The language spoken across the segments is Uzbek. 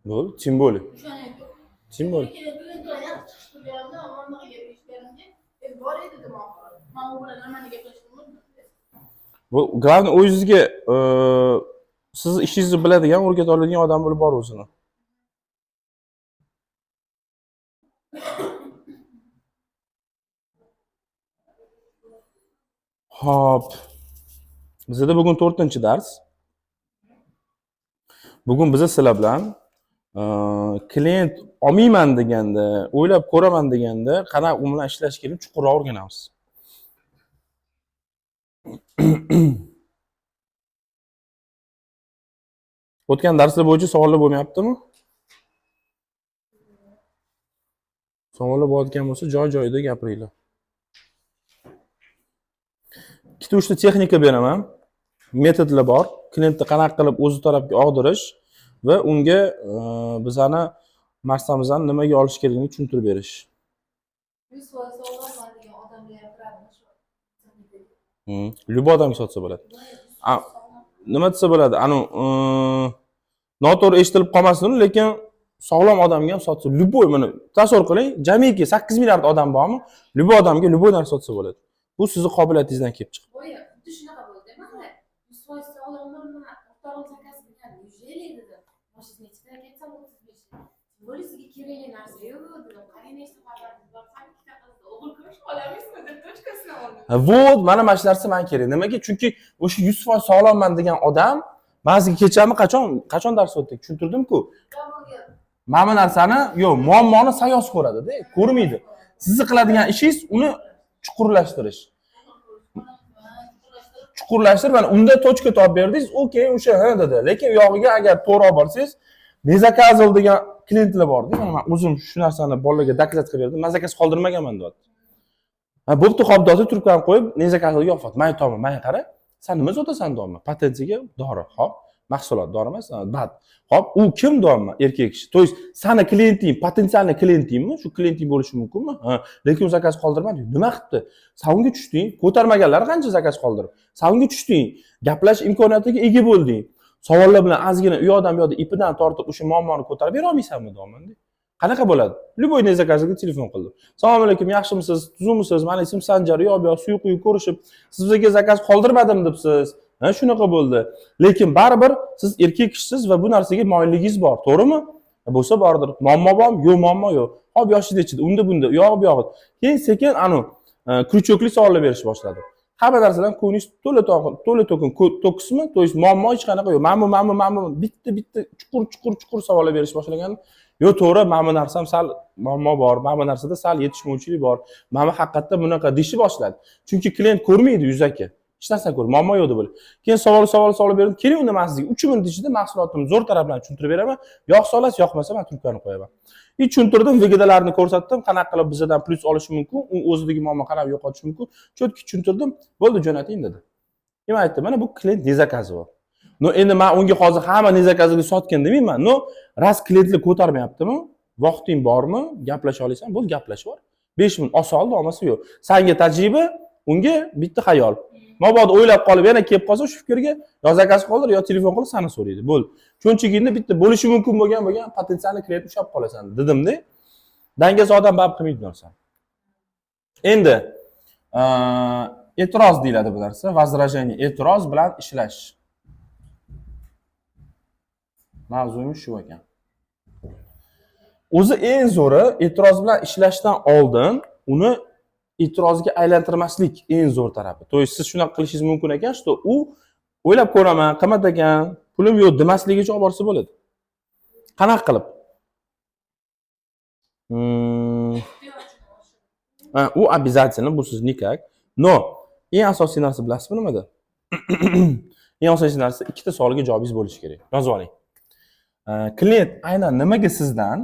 Bo'ldi, tем более. Tем более. Bu главный o'zingizga siz ishingizni biladigan, o'rgata oladigan odam bo'lib bor o'zini. Hop. Bizda bugun 4-dars. Bugun biz sizlar bilan klient olmayman deganda, o'ylab ko'raman deganda, qanaqa u bilan ishlash kerak, chuqurroq o'rganamiz. O'tgan darslar bo'yicha savollar bo'lmayaptimi? Savollar bo'layotgan bo'lsa, joy-joyida gapiringlar. Ikkita uchta texnika beraman. Metodlar bor. Klientni qanaqa qilib o'zi tarafga og'dirish va unga bizani marsamizni nimaga olish kerakligini tushuntirib berish. Любой odamga sotsa bo'ladi. Nima desa bo'ladi? Noto'g'ri eshitilib qolmasin, lekin sog'lom odamga ham sotsa, любой, mana tasavvur qiling, jamiki 8 milliard odam bormi? Любой odamga любой narsa sotsa bo'ladi. Bu sizning qobiliyatingizdan kelib chiqadi. Shunaqa bo'ldi, mana 100% sog'lomman, o'rtog'im zakaz qilgan, yuzeli dedi. Mashinani ichida ketsam 35. Bo'li sizga kerakli narsa yo'q dedim. Qarang nechta farzandingiz bor, ham ikkita qiz, o'g'il ko'rish olamizmi deb tochkasini oldim. Вот, mana mana shu narsa menga kerak. Nimaga? Chunki o'sha 100% sog'lomman degan odam mazga kechami qachon dars o'tdik? Tushuntirdim-ku. Mana bu narsani, yo'q, muammoni sayoz ko'radi-da, ko'rmaydi. Sizni qiladigan ishingiz uni chuqurlashtirish. Chuqurlashtirib, mana unda точка topib berdingiz, okey, o'sha ha dedi. Lekin u yog'iga agar to'g'ri olib borsangiz, nezakazov degan klientlar bor-da. Men o'zim shu narsani bolalarga dokazat qilib berdim. Men zakaz qoldirmaganman deyapti. Ha, bo'pti, xo'p, dodi trubkani qo'yib, nezakazovga ofat. Men aytaman, men qara, sen nima sotasan deyapman. Potensiyaga dori, xo'p, mahsulot, dori emas, bad. Xo'p, u kim deyapman, erkak kishi. То есть, seni klienting, potensialni klientingmi? Shu klienting bo'lishi mumkinmi? Ha, lekin zakaz qoldirmadi. Nima qilibdi? Sen unga tushding, ko'tarmaganlar qancha zakaz qoldirib. Sen unga tushding, gaplash imkoniyatiga ega bo'lding. Savollar bilan ozgina u yoqdan bu yoqda ipidan tortib o'sha muammoni ko'tarib bera olmaysanmi deyapman. Qanaqa bo'ladi? Любой nezakazga telefon qildim. Assalomu alaykum, yaxshimisiz? Tuzukmisiz? Meni ismim Sanjar, yo'q, suyu quyib ko'rishib, siz bizga zakaz qoldirmadim debsiz. Ha, shunaqa bo'ldi. Lekin baribir siz erkak kishisiz va bu narsaga moyilligingiz bor, to'g'rimi? Bo'lsa bordir. Muammo bormi? Yo'q, muammo yo'q. Hop, yoshingiz ichida, unda bunda, u yoq bu yoq. Keyin sekin kryuchokli savollar berish boshladi. Hamma narsadan ko'nglingiz to'la to'kismi? To есть muammo hech qanaqa yo'q. Mana bitta chuqur savollar berish boshlagan. Yo'q, to'g'ri, mana bu narsam sal muammo bor, mana bu narsada sal yetishmovchilik bor. Mana haqiqatda bunaqa deyish boshladi. Chunki klient ko'rmaydi yuzaki. Hech narsa ko'rmaydi, muammo yo'q deb o'ylaydi. Keyin savol berdim. Keling, unda men sizga 3 minut ichida mahsulotimni zo'r taraflarini tushuntirib beraman. Yoqsa olasiz, yoqmasa men trubkani qo'yaman. Tushuntirdim, vigdalarni ko'rsatdim, qanaqa qilib bizdan plyus olish mumkin, u o'zidagi muammo qanaqa yo'qotish mumkin. Cho'tki tushuntirdim. Bo'ldi, jo'nating dedi. Nima aytdim? Mana bu klient nezakazovi. No, endi men unga hozir hamma nezakaziga sotgan demayman. No, ras klientlar ko'tarmayaptimi? Vaqting bormi? Gaplasha olasan, bo'ldi, gaplashib bor. 5 minut osoldi, olmasa yo'q. Senga tajriba, unga bitta xayol. Mabodo o'ylab qolib yana kelib qolsa shu fikrga yo zakaz qoldir, yo telefon qilib seni so'raydi. Bo'ldi. Chunchigingda bitta bo'lishi mumkin bo'lgan potensialni klient ushlab qolasan, dedim-da. Dangas odam bab qilmaydi narsa. Endi e'tiroz deyiladi bu narsa, возражение, e'tiroz bilan ishlash. Mavzuyimiz shu ekan. O'zi eng zo'ri e'tiroz bilan ishlashdan oldin uni e'tirozga aylantirmaslik eng zo'r tarafi. To есть siz shunaqa qilishingiz mumkin ekan, что u o'ylab ko'raman, qimmat ekan, pulim yo'q demasligicha olib borsa bo'ladi. Qanaqa qilib? U обязательно, bu siz nikak. No, eng asosiy narsa bilasizmi nimada? Eng asosiy narsa ikkita savolga javobingiz bo'lishi kerak. Yozib oling. Klient aynan nimaga sizdan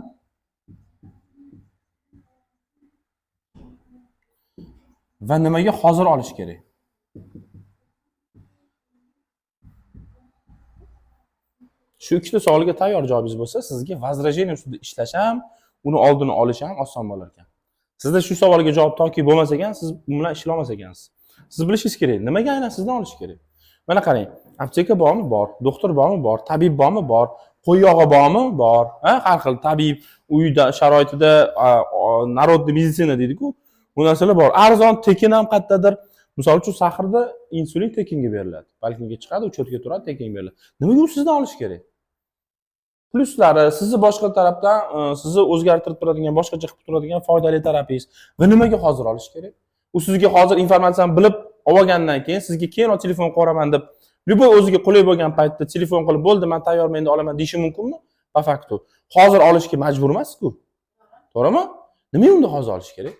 va nimaga hozir olish kerak? Shu ikkita savolga tayyor javobingiz bo'lsa, sizga возражение ustida ishlash ham, uni oldini olish ham oson bo'lar ekan. Sizda shu savolga javob toki bo'lmas ekan, siz bu bilan ishlay olmas ekansiz. Siz bilishingiz kerak, nimaga aynan sizdan olish kerak? Mana qarang, apteka bormi? Bor. Doktor bormi? Bor. Tabib bormi? Bor. qo'y yog'i bormi? Bor. Ha, har xil tabiiy uyda sharoitida народный meditsina deydi-ku. Bu narsalar bor. Arzon, tekin ham qayerdadir. Misol uchun sahrda insulin tekinga beriladi. Balkonga chiqadi, uchotga turadi, tekinga beriladi. Nimaga u sizdan olish kerak? Pluslari, sizni boshqa tarafdan sizni o'zgartirib turadigan, boshqacha qilib turadigan foydali terapiyangiz va nimaga hozir olish kerak? U sizga hozir informatsiyani bilib olgandan keyin sizga keyin telefon qo'raman deb, любой o'ziga qulay bo'lgan paytda telefon qilib, "Bo'ldi, men tayyorman, endi olaman" deyishi mumkinmi? Po faktu. Hozir olishga majbur emas-ku. To'g'rimi? Nimaga unda hozir olish kerak?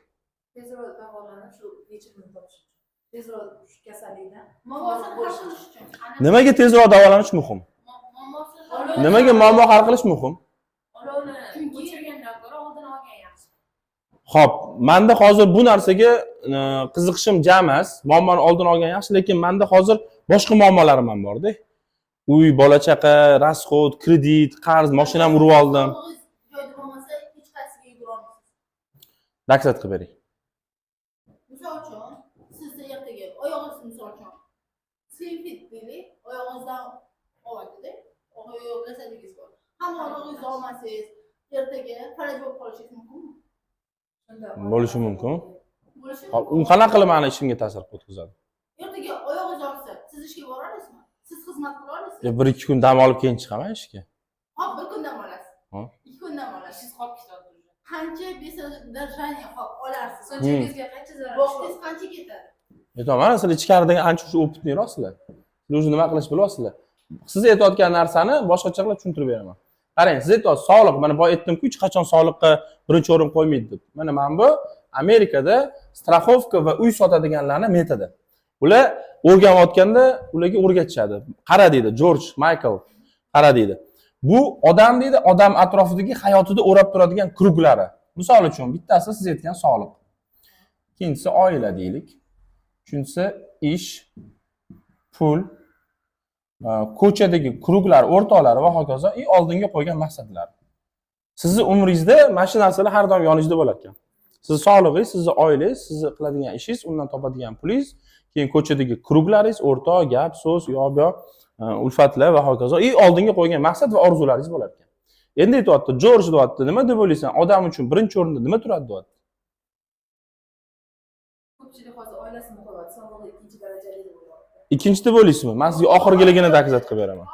Tezroq davolanib shu yechimini topish uchun. Tezroq shu kasallikdan Muammosi hal qilish uchun. Nimaga tezroq davolanish muhim? Muammosi Nimaga muammo hal qilish muhim? olovni o'chirgandan ko'ra oldin olgan yaxshi. Xo'p, menda hozir bu narsaga qiziqishim jam emas. Muammoni oldin olgan yaxshi, lekin menda hozir boshqa muammolarim ham bor-da. Uy, bola chaqa, rasxod, kredit, qarz, mashinam urib oldim. joyda bo'lmasa hech qaysiga yugura olmaysiz. Daksat qilib bering. Misol uchun, sizda ertaga oyog'ingizni misol uchun selfit deylik, oyog'ingizdan olyapti-da. Oyoq kasalligingiz bor. Hamma oyog'ingizni olmasangiz, ertaga falaj bo'lib qolishingiz mumkinmi? Bo'lishi mumkin. Bo'lishi Hop, u qanaqa qilib meni ishimga ta'sir o'tkazadi? Ertaga oyog'ingiz og'risa, siz ishga bora olasizmi? Siz xizmat qila olasizmi? 1-2 kun dam olib keyin chiqaman ishga. Hop, bir kundan olasiz. Ha? 2 kundan olasiz. Siz qolib ketadi. Qancha besadajaniya hop olarsiz. Sochingizga qancha zarar Vaqtingiz qancha ketadi? Aytaman, sizlar ichkaridagi ancha shu opitnirosizlar. Siz o'zi nima qilish bilasizlar. Siz aytayotgan narsani boshqacha qilib tushuntirib beraman. Qarang, siz aytyapsiz, sog'liq, mana boya aytdim-ku, hech qachon sog'liqqa birinchi o'rin qo'ymaydi deb. Mana bu Amerikada strafovka va uy sotadiganlarning metodi. Ular o'rganayotganda ularga o'rgatishadi. Qara deydi, George Michael, qara deydi. Bu odam deydi, odam atrofidagi hayotida o'rab turadigan kruglari. Misol uchun, bittasi siz aytgan sog'liq. Ikkinchisi oila deylik. Uchinchisi ish, pul, ko'chadagi kruglar, o'rtoqlari va hokazo, oldinga qo'ygan maqsadlar. Sizni umringizda mana shu narsalar har doim yoningizda bo'lar ekan. Siz sog'lig'ingiz, sizni oilangiz, sizni qiladigan ishingiz, undan topadigan pulingiz, keyin ko'chadagi kruglaringiz, o'rtoq, gap, so'z, yo'q, ulfatlar va hokazo, oldinga qo'ygan maqsad va orzularingiz bo'lar ekan. Endi aytyapti, Jorj deyapti, nima deb o'ylaysan? Odam uchun birinchi o'rinda nima turadi deyapti? Ko'pchilik hozir oilasini qo'yadi, sog'lig'i ikkinchi darajali deb o'ylayapti. Ikkinchi deb o'ylaysizmi? Men sizga oxirgiligini dakzat qilib beraman.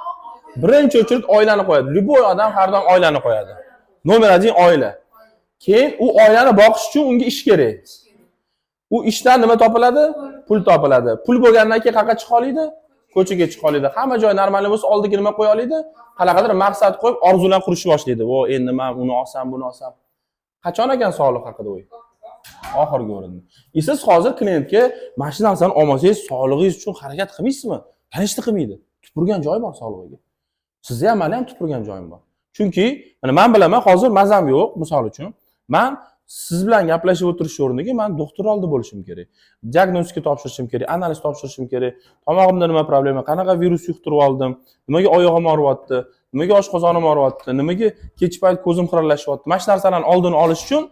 Birinchi o'chirt oilani qo'yadi. Любой odam har doim oilani qo'yadi. Nomer 1 oila. Keyin u oilani boqish uchun unga ish kerak. U ishdan nima topiladi? Pul topiladi. Pul bo'lgandan keyin qayerga chiqa oladi? Ko'chaga chiqa oladi. Hamma joy normal bo'lsa, oldiga nima qo'ya oladi? Qanaqadir maqsad qo'yib, orzular qurishni boshlaydi. Vo, endi men uni olsam, buni olsam. Qachon ekan sog'liq haqida o'y? Oxirgi o'rinda. Siz hozir klientga mana shu narsani olmasangiz, sog'lig'ingiz uchun harakat qilmaysizmi? Qancha qilmaydi? Tupurgan joy bor sog'lig'iga. Sizda ham meni ham tupurgan joyim bor. Chunki mana men bilaman, hozir mazam yo'q, misol uchun. Men siz bilan gaplashib o'tirish o'rniga men doktor oldi bo'lishim kerak. Diagnostika topshirishim kerak, analiz topshirishim kerak. Tomog'imda nima problema, qanaqa virus yuqtirib oldim, nimaga oyog'im og'riyapti, nimaga oshqozonim og'riyapti, nimaga kech payt ko'zim xiralashyapti. Mana shu narsalarni oldini olish uchun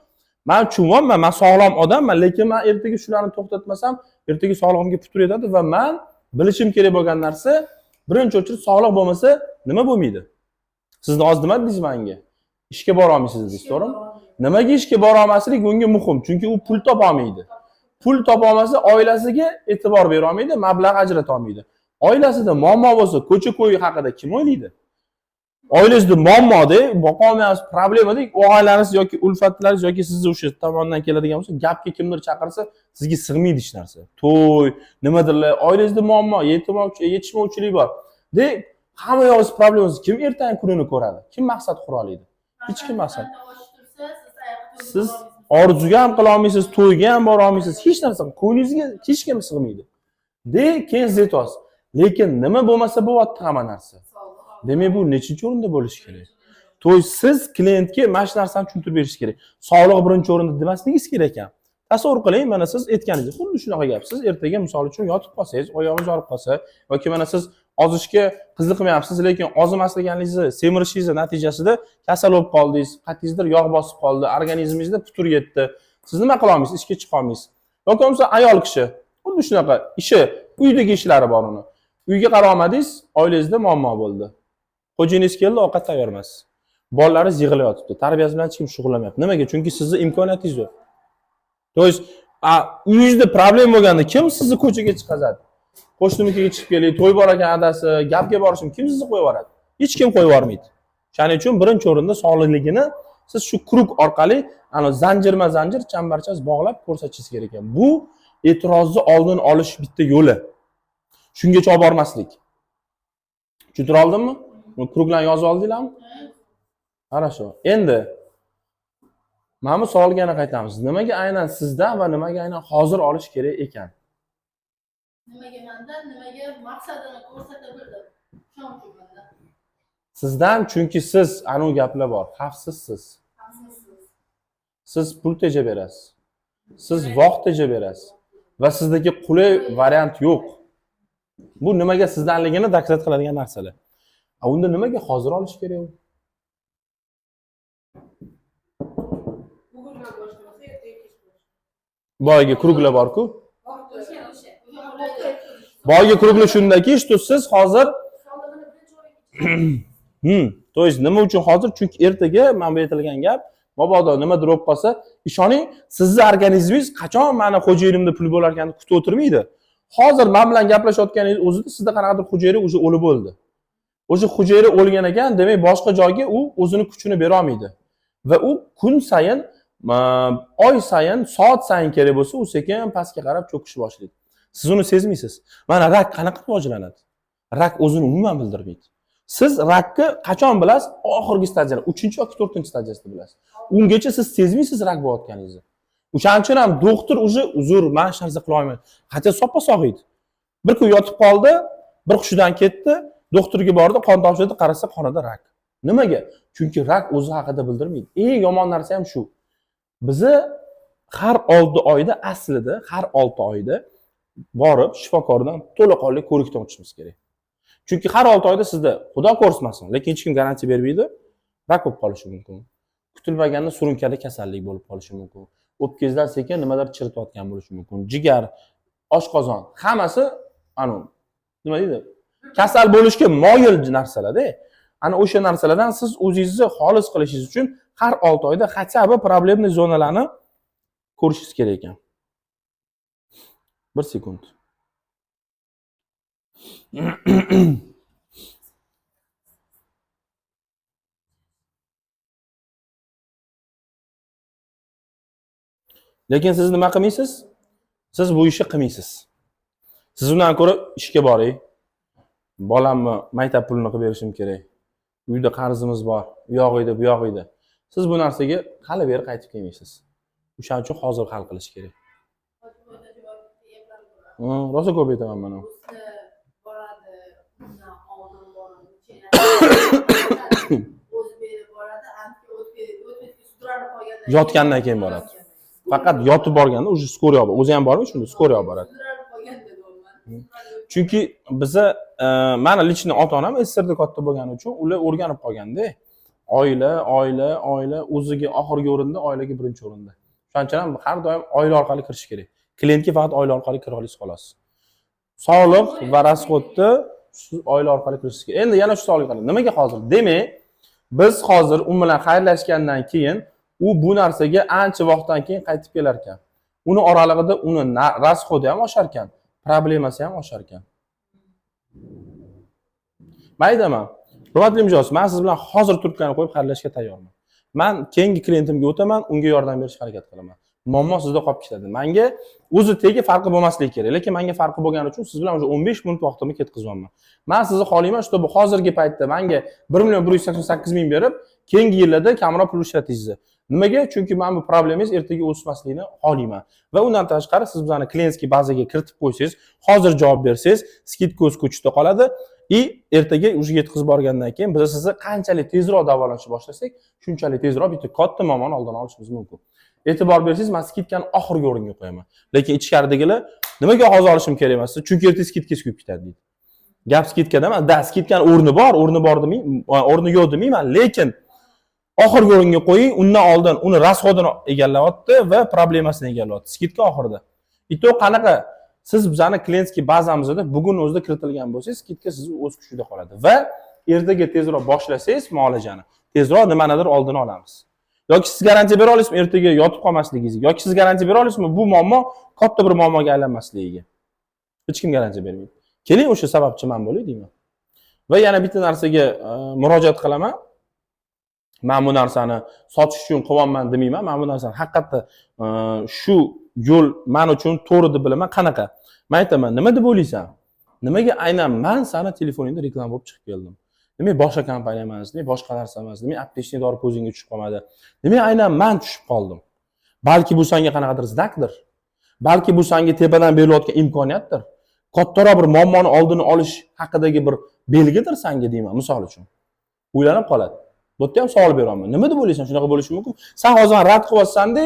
men tushunmayman, men sog'lom odamman, lekin men ertaga shularni to'xtatmasam, ertaga sog'lig'imga putur yetadi va men bilishim kerak bo'lgan narsa, birinchi o'chirt sog'liq bo'lmasa nima bo'lmaydi? Sizni hozir nima dedingiz menga? Ishga bora olmaysiz dedingiz, to'g'rimi? Nimaga ishga bora olmaslik unga muhim, chunki u pul topa olmaydi. Pul topa olmasa oilasiga e'tibor bera olmaydi, mablag' ajrata olmaydi. Oilasida muammo bo'lsa, ko'cha-ko'y haqida kim o'ylaydi? Oilangizda muammoda, boqa olmayapsiz, problemada, o'g'aylaringiz yoki ulfatlaringiz yoki sizni o'sha tomondan keladigan bo'lsa, gapga kimdir chaqirsa, sizga sig'maydi hech narsa. To'y, nimadirlar, oilangizda muammo, yetishmovchilik bor. Hamma yo'g'ingiz problemangiz kim ertangi kunini ko'radi? Kim maqsad qura oladi? Hech kim maqsad. Siz orzuga ham qila olmaysiz, to'yga ham bora olmaysiz, hech narsa ko'nglingizga hech kim sig'maydi. Keyin siz aytasiz, lekin nima bo'lmasa bo'lyapti hamma narsa. Demak, bu nechinchi o'rinda bo'lishi kerak? To'y siz klientga mana shu narsani tushuntirib berish kerak. Sog'liq birinchi o'rinda demasligingiz kerak ekan. Tasavvur qiling, mana siz aytganingiz xuddi shunaqa gap. Siz ertaga misol uchun yotib qolsangiz, oyog'ingiz og'rib qolsa yoki mana siz ozishga qiziqmayapsiz, lekin ozimasligingizni, semirishingiz natijasida kasal bo'lib qoldingiz, qattingizda yog' bosib qoldi, organizmingizda putur yetdi. Siz nima qila olmaysiz? Ishga chiqa olmaysiz. Yoki bo'lmasa ayol kishi, xuddi shunaqa ishi, uydagi ishlari bor uni. Uyga qara olmadingiz, oilangizda muammo bo'ldi. Xo'jayingiz keldi, ovqat tayyor emas. Bolalaringiz yig'layotibdi. Tarbiyasi bilan hech kim shug'ullanmayapti. Nimaga? Chunki sizning imkoniyatingiz yo'q. To есть, uyingizda problem bo'lganda kim sizni ko'chaga chiqazadi? Qo'shninikiga chiqib keling, to'y bor ekan adasi, gapga borishim, kim sizni qo'yib yuboradi? Hech kim qo'yib yubormaydi. Shuning uchun birinchi o'rinda sog'lig'ini siz shu krug orqali ana zanjir chambarchas bog'lab ko'rsatishingiz kerak ekan. Bu e'tirozni oldini olish bitta yo'li. Shungacha olib bormaslik. Tushuntira oldimmi? Buni kruglarni yozib oldinglarmi? Хорошо. Endi mana bu savolga yana qaytamiz. Nimaga aynan sizdan va nimaga aynan hozir olish kerak ekan? Nimaga mendan, nimaga maqsadini ko'rsata bildim. Shuning uchun menda. Sizdan chunki siz anu gaplar bor. Xavfsizsiz. Xavfsizsiz. Siz pul teja berasiz. Siz vaqt teja berasiz. Va sizdagi qulay variant yo'q. Bu nimaga sizdanligini daklat qiladigan narsalar. Unda nimaga hozir olish kerak? Bugundan boshlamasa ertaga kech bo'ladi. Boyagi kruglar bor-ku. O'sha. Boyagi kruglar shundaki, что siz hozir to есть nima uchun hozir? Chunki ertaga men bu aytilgan gap, mabodo nimadir bo'lib qolsa, ishoning, sizning organizmingiz qachon meni xo'jayinimda pul bo'lar ekan kutib o'tirmaydi. Hozir men bilan gaplashayotganingiz o'zida sizda qanaqadir xo'jayining o'zi o'lib bo'ldi. O'sha xo'jayini o'lgan ekan, demak boshqa joyga u o'zini kuchini bera olmaydi. Va u kun sayin, oy sayin, soat sayin kerak bo'lsa, u sekin pastga qarab cho'kishni boshlaydi. Siz uni sezmaysiz. Mana rak qanaqa rivojlanadi? Rak o'zini umuman bildirmaydi. Siz rakni qachon bilasiz? Oxirgi stadiyada, 3-chi yoki 4-chi stadiyasida bilasiz. Ungacha siz sezmaysiz rak bo'layotganingizni. O'shaning uchun ham doktor o'zi uzr, men hech narsa qila olmayman. Qancha soppa-sog' edi. Bir kun yotib qoldi, bir hushidan ketdi, doktorga bordi, qon topshirdi, qarasa qonida rak. Nimaga? Chunki rak o'zi haqida bildirmaydi. Eng yomon narsa ham shu. Bizni har 6 oyda aslida, har 6 oyda borib shifokordan to'laqonli ko'rikdan o'tishimiz kerak. Chunki har 6 oyda sizda xudo ko'rsatmasin, lekin hech kim garantiya bermaydi, rak bo'lib qolishi mumkin. Kutilmaganda surunkali kasallik bo'lib qolishi mumkin. O'pkangizdan sekin nimadir chiritayotgan bo'lishi mumkin. Jigar, oshqozon, hammasi nima deydi? Kasal bo'lishga moyil narsalar-da. Ana o'sha narsalardan siz o'zingizni xolis qilishingiz uchun har 6 oyda хотя бы problemli zonalarni ko'rishingiz kerak ekan. 1 sekund. Lekin siz nima qilmaysiz? Siz bu ishni qilmaysiz. Siz undan ko'ra ishga boring. Bolamni maktab pulini qilib berishim kerak. Uyda qarzimiz bor, u yoq edi, bu yoq edi. Siz bu narsaga hali beri qaytib kelmaysiz. O'shaning uchun hozir hal qilish kerak. Rosa ko'p aytaman mana. Boradi, undan oldin boradi, o'zi berib boradi, o'tib sudrarib qolganda Yotgandan keyin boradi. Faqat yotib borganda o'sha skoriya olib, o'zi ham bormi shunda skoriya olib boradi. sudrarib qolganda deyman. Chunki biza mana lichni ota-onam SSRda katta bo'lgani uchun ular o'rganib qolganda, oila o'ziga oxirgi o'rinda, oilaga birinchi o'rinda. Shuning uchun ham har doim oila orqali kirish kerak. Klientga faqat oila orqali kira olasiz xolos. Sog'liq va rasxodni siz oila orqali kirishingiz kerak. Endi yana shu savolga qarang. Nimaga hozir? Demak, biz hozir u bilan xayrlashgandan keyin u bu narsaga ancha vaqtdan keyin qaytib kelar ekan. Uni oralig'ida uni rasxodi ham oshar ekan, problemasi ham oshar ekan. Maydaman. Hurmatli mijoz, men siz bilan hozir turibkani qo'yib xayrlashga tayyorman. Men keyingi klientimga o'taman, unga yordam berishga harakat qilaman. Muammo sizda qolib ketadi. Menga o'zi tegi farqi bo'lmasligi kerak, lekin menga farqi bo'lgani uchun siz bilan o'sha 15 minut vaqtimni ketkazyapman. Men sizni xohlayman, shu bu hozirgi paytda menga 1.188.000 berib, keyingi yillarda kamroq pul ishlatishingizni. Nimaga? Chunki men bu problemangiz ertaga o'smasligini xohlayman. Va undan tashqari siz bizani klientskiy bazaga kiritib qo'ysangiz, hozir javob bersangiz, skidka o'z kuchida qoladi. Ertaga o'sha yetkazib borgandan keyin biz sizni qanchalik tezroq davolanishni boshlasak, shunchalik tezroq bitta katta muammoni oldini olishimiz mumkin. E'tibor bersangiz, men skidkani oxirgi o'ringa qo'yaman. Lekin ichkaridagilar nimaga hozir olishim kerak emas? Chunki ertaga skidka kuyib ketadi deydi. Gap skidkada emas, skidkani o'rni bor demayman, o'rni yo'q demayman, lekin oxirgi o'ringa qo'ying, undan oldin uni rasxodini egallayapti va problemasini egallayapti. Skidka oxirida. Ito qanaqa? Siz bizani klientskiy bazamizda bugun o'zida kiritilgan bo'lsangiz, skidka sizni o'z kuchida qoladi va ertaga tezroq boshlasangiz muolajani, tezroq nimanidir oldini olamiz. Yoki siz garantiya bera olasizmi ertaga yotib qolmasligingizga, yoki siz garantiya bera olasizmi bu muammo katta bir muammoga aylanmasligiga? Hech kim garantiya bermaydi. Keling o'sha sababchi men bo'lay deyman. Va yana bitta narsaga murojaat qilaman. Men bu narsani sotish uchun qilyapman demayman. Men bu narsani haqiqatda shu yo'l men uchun to'g'ri deb bilaman. Qanaqa? Men aytaman, nima deb o'ylaysan? Nimaga aynan men seni telefoningda reklama bo'lib chiqib keldim? Demak, boshqa kompaniya emas, demak boshqa narsa emas, demak aptechniy dori ko'zingga tushib qolmadi. Demak, aynan men tushib qoldim. Balki bu senga qanaqadir znakdir. Balki bu senga tepadan berilayotgan imkoniyatdir. Kattaroq bir muammoni oldini olish haqidagi bir belgidir senga deyman, misol uchun. O'ylanib qoladi. Bu yerda ham savol beraman. Nima deb o'ylaysan? Shunaqa bo'lishi mumkin. Sen hozir rad qilyapsan-da,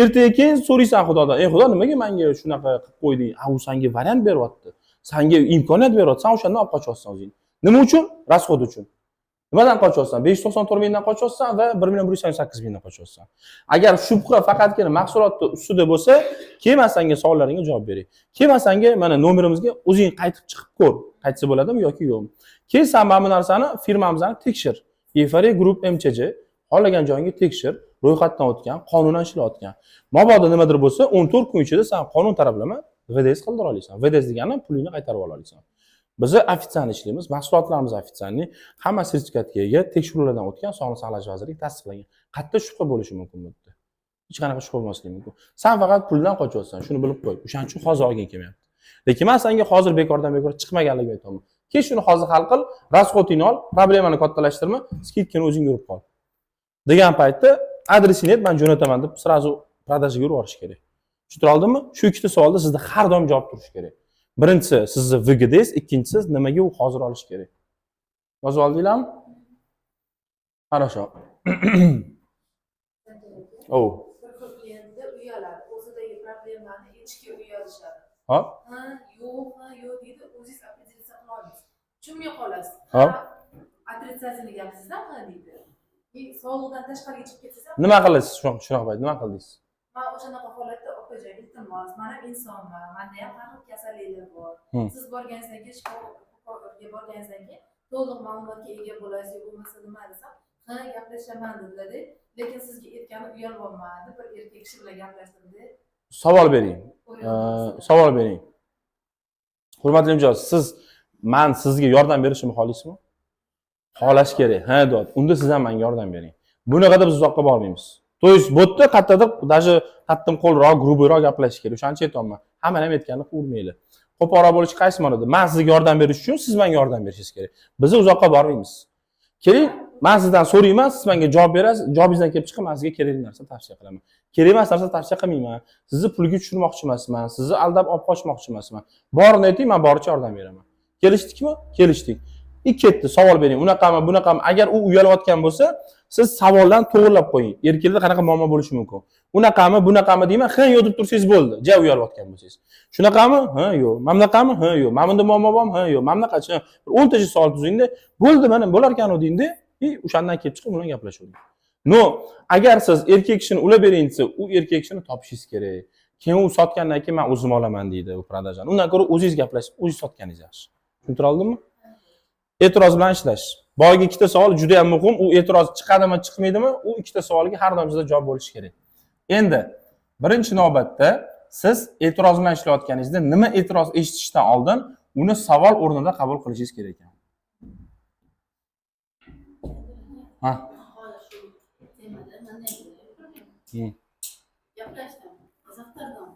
ertaga keyin so'raysan Xudodan, "Ey Xudo, nimaga menga shunaqa qilib qo'yding? U senga variant beryapti. Senga imkoniyat beryapti. Sen o'shandan olib qochyapsan o'zing." Nima uchun? Rasxod uchun. Nimadan qochyapsan? 594 mingdan qochyapsan va 1,188 mingdan qochyapsan. Agar shubha faqatgina mahsulotning ustida bo'lsa, keyin men senga savollaringga javob beray. Keyin men senga mana nomerimizga o'zing qaytib chiqib ko'r. Qaytsa bo'ladimi yoki yo'qmi? Keyin sen mana bu narsani firmamizni tekshir. Euphoria Group MCJ xohlagan joyingga tekshir, ro'yxatdan o'tgan, qonunan ishlayotgan. Mabodo nimadir bo'lsa, 14 kun ichida sen qonun talablama VDS qildira olasan. VDS degani pulingni qaytarib ola olasan. Biz ofitsial ishlaymiz, mahsulotlarimiz ofitsialni, hamma sertifikatga ega, tekshiruvlardan o'tgan, Sog'liqni saqlash vazirligi tasdiqlagan. Qayerda shubha bo'lishi mumkin bu yerda? Hech qanaqa shubha bo'lmasligi mumkin. Sen faqat puldan qochyapsan, shuni bilib qo'y. O'shaning uchun hozir olgin kelmayapti. Lekin men senga hozir bekordan bekor chiqmaganligini aytaman. Keyin shuni hozir hal qil, rasxodingni ol, problemani kattalashtirma, skidkani o'zing yurib qol. Degan paytda adresini ayt, men jo'nataman deb sirazu продажаga yurib borish kerak. Tushuntir oldimmi? Shu ikkita savolda sizda har doim javob turishi kerak. Birinchisi sizni VGDS, ikkinchisi nimaga u hozir olish kerak. Yozib oldinglarmi? Хорошо. Oh. Kliyentda uyaladi. O'zidagi problemlarni ichki uyalishadi. Hop. Ha, yo'q deydi, o'zingiz operatsiya qila olmaysiz. Tushunmay qolasiz. Hop. Operatsiyani gapsizda ha deydi. Sog'liqdan tashqariga chiqib ketsangiz, Nima qilasiz shunaqa payt? Nima qildingiz? men o'shanaqa holatda opajon iltimos, men ham insonman, menda ham har xil kasalliklar bor. Siz borganingizdan keyin shifokorga borganingizdan keyin to'liq ma'lumotga ega bo'lasiz, bo'lmasa nima desam, ha gaplashaman dedilar-da, lekin sizga aytgani uyalmayman deb bir erkak kishi bilan gaplashdim-da. Savol bering. Savol bering. Hurmatli mijoz, men sizga yordam berishimni xohlaysizmi? Xohlash kerak. Ha, dod. Unda siz ham menga yordam bering. Bunaqada biz uzoqqa bormaymiz. To есть bu yerda qayerdadir даже qattim qo'lroq, grubroq gaplashish kerak. O'shancha aytayapman. Hamma ham aytganini qilmaydi. Qo'polroq bo'lish qaysi ma'noda? Men sizga yordam berish uchun siz menga yordam berishingiz kerak. Biz uzoqqa bormaymiz. Keling, men sizdan so'rayman, siz menga javob berasiz. Javobingizdan kelib chiqib, men sizga kerakli narsa tavsiya qilaman. Kerak emas narsa tavsiya qilmayman. Sizni pulga tushirmoqchi emasman, sizni aldab olib qochmoqchi emasman. Borini ayting, men boricha yordam beraman. Kelishdikmi? Kelishdik. Ketdi, savol bering. Unaqami, bunaqami. Agar u uyalayotgan bo'lsa, siz savoldan to'g'rilab qo'ying. Erkaklarda qanaqa muammo bo'lishi mumkin? Unaqami, bunaqami deyman, ha yo'q deb tursangiz bo'ldi. Ja uyalayotgan bo'lsangiz. Shunaqami? Ha yo'q. Mamnaqami? Ha yo'q. Mana bunda muammo bormi? Ha yo'q. Mamnaqachi. Bir 10 tacha savol tuzingda, bo'ldi, mana bo'lar ekan u deydi. O'shandan kelib chiqib bilan gaplashavering. No, agar siz erkak kishini ulab bering desa, u erkak kishini topishingiz kerak. Keyin u sotgandan keyin men o'zim olaman deydi u продажani. Undan ko'ra o'zingiz gaplashib, o'zingiz sotganingiz yaxshi. Tushuntira oldimmi? E'tiroz bilan ishlash. Boyagi ikkita savol juda ham muhim. U e'tiroz chiqadimi, chiqmaydimi? U ikkita savolga har doim sizda javob bo'lishi kerak. Endi birinchi navbatda siz e'tiroz bilan ishlayotganingizda nima e'tiroz eshitishdan oldin uni savol o'rnida qabul qilishingiz kerak ekan. Ha. Gaplashdim. Qiziqtirdim.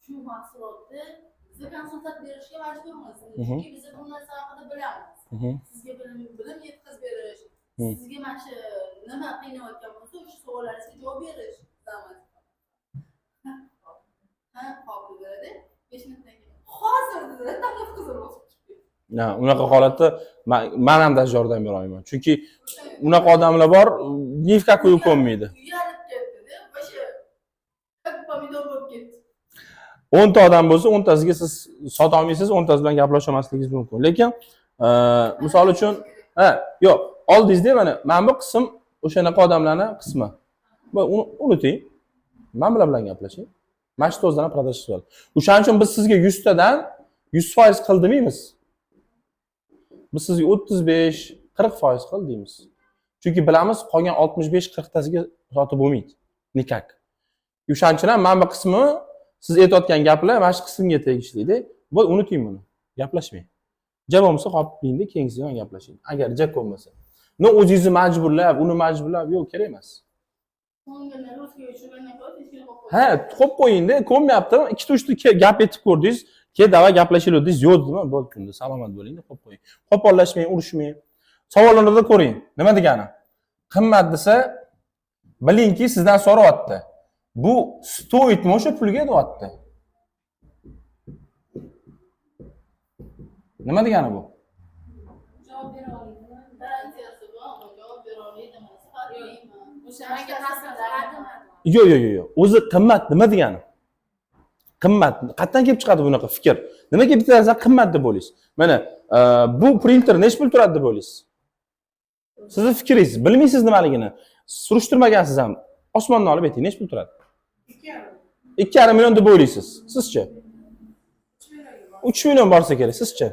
Shu mahsulotni bizga konsultat berishga majburmiz. Chunki biz bu narsa haqida bilamiz. Sizga bilim yetkazib berish, sizga mana shu nima qiynayotgan bo'lsa, o'sha savollaringizga javob berish zamat. Ha, hop dedi. 5 minutdan keyin hozir dedi, taklif qilib Na, unaqa holatda men ham da yordam bera olmayman. Chunki unaqa odamlar bor, ni в какую ko'nmaydi. Uyalib ketdi-da, o'sha pomidor bo'lib ketdi. 10 ta odam bo'lsa, 10 tasiga siz sota olmaysiz, 10 tasi bilan gaplasha olmasligingiz mumkin. Lekin misol uchun, yo'q, oldingizda mana bu qism o'shanaqa odamlarning qismi. Unuting. Men bilan gaplashing. Mana shu o'zdan продаж qilib. O'shaning uchun biz sizga 100 tadan 100% qil demaymiz. Biz sizga 35, 40% qil deymiz. Chunki bilamiz qolgan 65-40 tasiga sotib bo'lmaydi. Nikak. O'shaning uchun ham mana bu qismi siz aytayotgan gaplar mana shu qismga tegishli-da. Voy unuting buni. Gaplashmang. Javob bo'lsa qolib qo'yingda, keyingisida gaplashing. Agar javob bo'lmasa. No o'zingizni majburlab, uni majburlab yo'q, kerak emas. Ko'ngilni o'zga tushirgandan ko'ra tinchlik qolib Ha, qo'yib qo'yingda, ko'nmayapti. 2-3 ta gap aytib ko'rdingiz, keyin davay gaplashaylik dedingiz, yo'q dedim, bo'ldi kunda, salomat bo'ling deb qo'yib qo'ying. Qo'pollashmang, urushmang. Savollarni ko'ring. Nima degani? Qimmat desa, bilingki sizdan so'rayapti. Bu stoyitmi o'sha pulga deyapti. Nima degani bu? Javob bera olaymi? garantiyasi bor, javob bera olaydimi? Sifatlaymi? O'shaga ta'sir qiladimi? Yo'q. O'zi qimmat nima degani? Qimmat. Qayerdan kelib chiqadi bunaqa fikr? Nimaga bitta narsa qimmat deb o'ylaysiz? Mana bu printer necha pul turadi deb o'ylaysiz? Sizning fikringiz, bilmaysiz nimaligini. Surishtirmagansiz ham. Osmonni olib ayting, necha pul turadi? 2,5 million deb o'ylaysiz. Sizchi? 3 million borsa kerak, sizchi?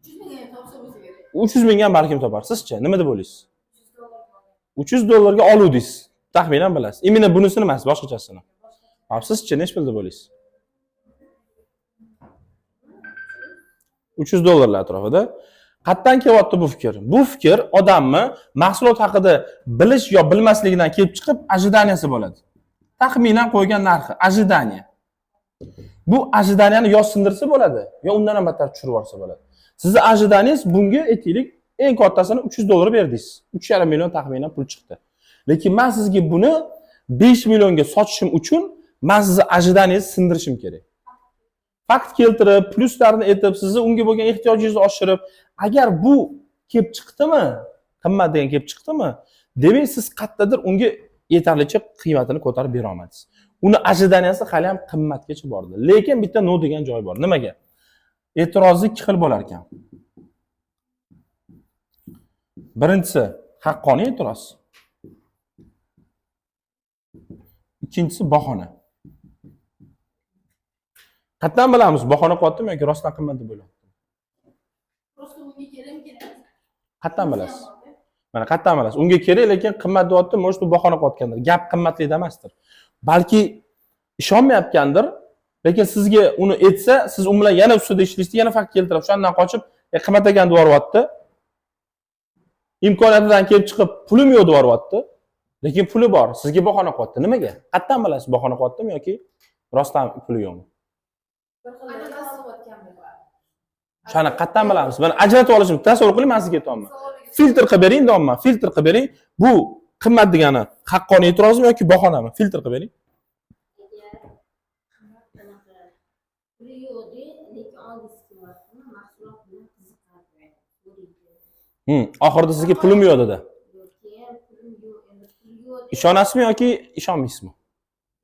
100 ming topsa bo'lsa kerak. 300 mingga balkim topar. Sizchi? Nima deb o'ylaysiz? 300 dollarga oluvdingiz. Taxminan bilasiz. Imенно bunisini emas, boshqachasini. Hop, sizchi necha pul deb o'ylaysiz? 300 dollarlar atrofida. Qayerdan kelyapti bu fikr? Bu fikr odamni mahsulot haqida bilish yo bilmasligidan kelib chiqib, ajidaniyasi bo'ladi. Taxminan qo'ygan narxi, ajidaniya. Bu ajidaniyani yo sindirsa bo'ladi, yo undan ham battar tushirib yuborsa bo'ladi. Sizni ajidaniyangiz bunga aytaylik, eng kattasini 300 dollar berdingiz. 3,5 million taxminan pul chiqdi. Lekin men sizga buni 5 millionga sotishim uchun men sizni ajidaniyangizni sindirishim kerak. Fakt keltirib, pluslarni aytib, sizni unga bo'lgan ehtiyojingizni oshirib, agar bu kelib chiqdimi, qimmat degan kelib chiqdimi, demak siz qayerdadir unga yetarlicha qiymatini ko'tarib bera olmadingiz. Uni ajidaniyasi hali ham qimmatgacha bordi. Lekin bitta no degan joy bor. Nimaga? E'tirozi ikki xil bo'lar ekan. Birinchisi haqqoniy e'tiroz. Ikkinchisi bahona. Qayerdan bilamiz, bahona qilyaptimi yoki rostdan qimmat deb o'ylayapti? Prosta unga kerak. Qayerdan bilasiz? Mana qayerdan bilasiz? Unga kerak, lekin qimmat deyapti, может bu bahona qilayotgandir. Gap qimmatlikda emasdir. Balki ishonmayotgandir, lekin sizga uni aytsa, siz u bilan yana ustida ishlaysiz, yana fakt keltirib, shundan qochib, qimmat ekan deb yuboryapti. Imkoniyatidan kelib chiqib, pulim yo'q deb yuboryapti. Lekin puli bor, sizga bahona qilyapti. Nimaga? Qayerdan bilasiz, bahona qilyaptimi yoki rostdan puli yo'qmi? Bir xil tasavvurotgan bo'ladi. Shuni qayerdan bilamiz? Mana ajratib olishim, tasavvur qiling, men sizga aytaman. Filtr qilib bering, deyapman. Filtr qilib bering. Bu qimmat degani haqqoniy e'tirozmi yoki bahonami? Filtr qilib bering. Oxirida sizga pulim yo'q dedi. Ishonasizmi yoki ishonmaysizmi?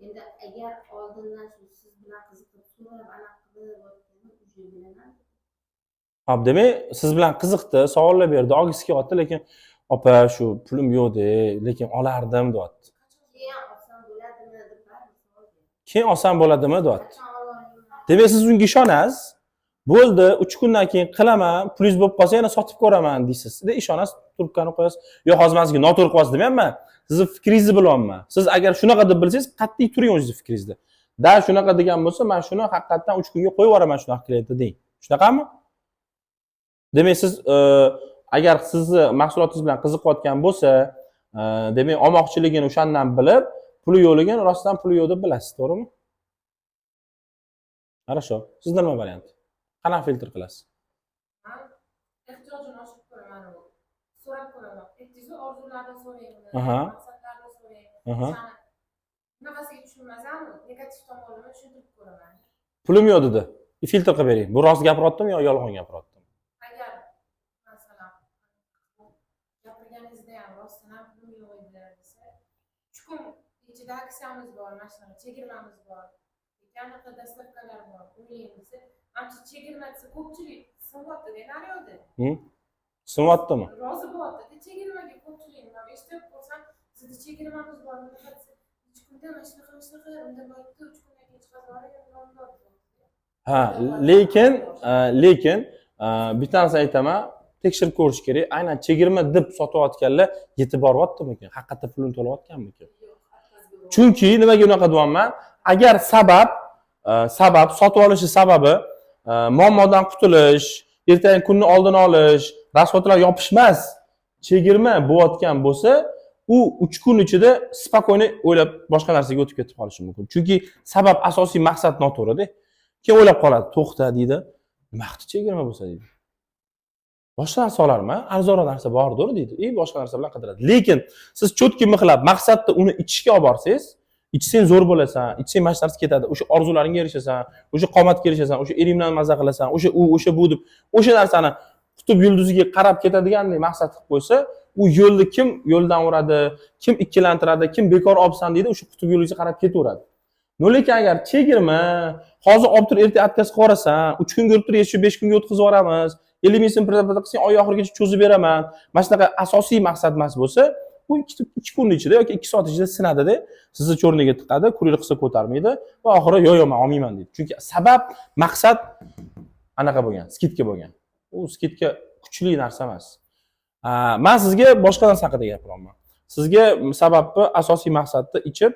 Endi agar oldindan siz bilan qiziqib so'rab anaqa qilib o'tganda уже bilaman. Hop, demak, siz bilan qiziqdi, savollar berdi, olgisi kelyapti, lekin opa, shu pulim yo'q-da, lekin olardim deyapti. Keyin oson bo'ladimi deb bari Keyin oson bo'ladimi deyapti. Demak, siz unga ishonasiz. Bo'ldi, 3 kundan keyin qilaman, pulingiz bo'lib qolsa yana sotib ko'raman deysiz. Ishonasiz, trubkani qo'yasiz. Yo'q, hozir men sizga noto'g'ri qilyapsiz demayapman. Sizni fikringizni bilyapman. Siz agar shunaqa deb bilsangiz, qat'iy turing o'zingiz fikringizda. Da shunaqa degan bo'lsa, men shuni haqiqatan 3 kunga qo'yib yuboraman shunaqa klientni deng. Shunaqami? Demak, siz agar sizni mahsulotingiz bilan qiziqayotgan bo'lsa, demak, olmoqchiligini o'shandan bilib, puli yo'qligini rostdan puli yo'q deb bilasiz, to'g'rimi? Хорошо. Sizda nima variant? Qanaqa filtr qilasiz? Men ehtiyojini oshirib ko'raman. So'rab ko'raman. Aytdingiz-ku, orzulardan so'rayman. Aha. Maqsadlardan so'rayman. Aha. Bunaqasiga tushunmasam, negativ tomonini tushuntirib ko'raman. Pulim yo'q dedi. Filtr qilib bering. Bu rost gapiryaptimi yo yolg'on gapiryaptimi? Agar masalan gapirganingizda ham rostdan ham pulim yo'q edi desa, 3 kun ichida aksiyamiz bor, masalan, chegirmamiz bor. Anaqa dastavkalar bor. O'ylaymiz. Ancha chegirma desa ko'pchilik sinmayapti-da, naryoqda. Sinmayaptimi? Rozi bo'lyapti. Chegirmaga ko'pchilik nima eshitib bo'lsam, sizda chegirmamiz bor. 3 kunda mana shunaqa unda bo'yibdi, 3 kundan keyin chiqadi. Ha, lekin bitta narsa aytaman. tekshirib ko'rish kerak. Aynan chegirma deb sotayotganlar yetib boryaptimikan? Haqiqatda pulini to'layotganmikan? Chunki nimaga unaqa deyapman? Agar sabab sotib olishi sababi muammodan qutulish, ertangi kunni oldini olish, rasxodlar yopishmas chegirma bo'layotgan bo'lsa, u 3 kun ichida spokойно o'ylab boshqa narsaga o'tib ketib qolishi mumkin. Chunki sabab asosiy maqsad noto'g'ri-da. Keyin o'ylab qoladi, to'xta deydi. Nima qilib chegirma bo'lsa deydi. Boshqa narsa olarman, arzonroq narsa bordir deydi. Boshqa narsa bilan qidiradi. Lekin siz cho'tki mixlab maqsadni uni ichishga olib borsangiz, ichsang zo'r bo'lasan, ichsang mana shu narsa ketadi, o'sha orzularingga erishasan, o'sha qomatga erishasan, o'sha ering bilan maza qilasan, o'sha bu deb o'sha narsani qutb yulduziga qarab ketadiganday maqsad qilib qo'ysa, u yo'lni kim yo'ldan uradi, kim ikkilantiradi, kim bekor olibsan deydi, o'sha qutb yulduziga qarab ketaveradi. Lekin agar chegirma, hozir olib turib erta отказ qilib yuborasan, 3 kunga o'tib turib, 5 kunga o'tkazib yuboramiz, 50 ming so'm preparatsiya qilsang, oy oxirigacha cho'zib beraman. Mana shunaqa asosiy maqsad emas bo'lsa, bu 2 kun ichida yoki 2 soat ichida sinadi-da, sizni cho'rniga tiqadi, kurir qilsa ko'tarmaydi va oxiri yo'q, men olmayman deydi. Chunki sabab, maqsad anaqa bo'lgan, skidka bo'lgan. U skidka kuchli narsa emas. Men sizga boshqa narsa haqida gapiryapman. Sizga sababni asosiy maqsadni ichib,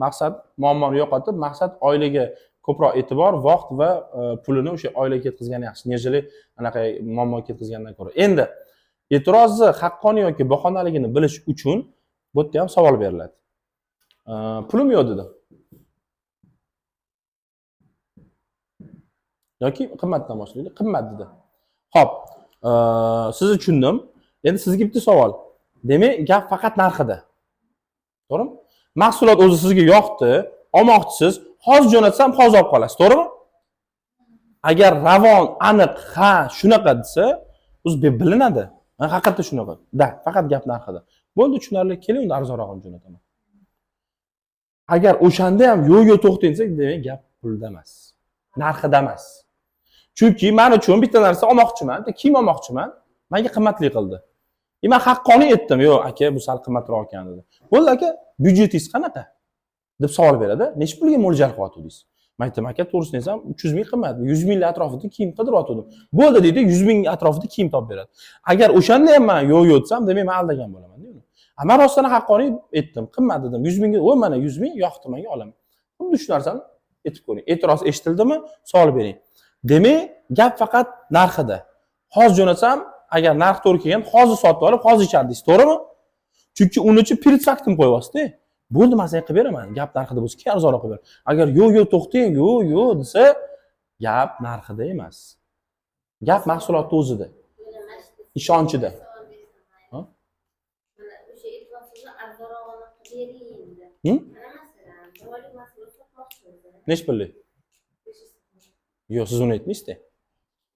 maqsad muammoni yo'qotib, maqsad oilaga ko'proq e'tibor, vaqt va pulini o'sha oilaga ketkazgani yaxshi, nejali anaqa muammoga ketkazgandan ko'ra. Endi e'tirozni haqqoniy yoki bahonaligini bilish uchun bu yerda ham savol beriladi. Pulim yo'q dedi. Yoki qimmatdan boshlaydi. Qimmat dedi. Xo'p, sizni tushundim. Endi sizga bitta savol. Demak, gap faqat narxida. To'g'rimi? Mahsulot o'zi sizga yoqdi, olmoqchisiz, hozir jo'natsam hozir olib qolasiz, to'g'rimi? Agar ravon, aniq, ha, shunaqa desa, o'zi bilinadi. Haqiqatda shunaqa. Faqat gap narxida. Bo'ldi, tushunarli, keling unda arzonrog'ini jo'nataman. Agar o'shanda ham yo'q to'xtang desak, demak gap pulda emas. Narxida emas. Chunki men uchun bitta narsa olmoqchiman, bitta kiyim olmoqchiman, menga qimmatli qildi. Men haqqoniy aytdim, yo'q aka, bu sal qimmatroq ekan dedi. Bo'ldi aka, byudjetingiz qanaqa? deb savol beradi. Necha pulga mo'ljal qilyapsiz? Men aytaman, aka, to'g'risini aytsam, 300 ming qimmat, 100 ming atrofida kiyim qidiryaptim. Bo'ldi deydi, 100 ming atrofida kiyim topib beradi. Agar o'shanda ham men yo'q desam, demak men aldagan bo'laman, deydi. Men rostdan haqqoniy aytdim, qimmat dedim. 100 mingga, "O, mana 100 ming yoqdi menga, olaman." Xuddi shu narsani aytib ko'ring. E'tiroz eshitildimi? Savol bering. Demak, gap faqat narxida. Hozir jo'natsam, agar narx to'g'ri kelgan, hozir sotib olib, hozir ichardingiz, to'g'rimi? Chunki uni uchun predfaktum qo'yyapsiz-da. Bo'ldi, men senga qilib beraman. Gap narxida bo'lsa, keyin arzonroq qilib ber. Agar yo'q to'xtang, yo'q desa, gap narxida emas. Gap mahsulotning o'zida. Ishonchida. Ha? Mana o'sha e'tiborsizni arzonrog'ini qilib bering endi. Hm? Mana masalan, do'lik mahsulot sotmoqchisiz. Nech pullik? Yo'q, siz uni aytmaysiz-da.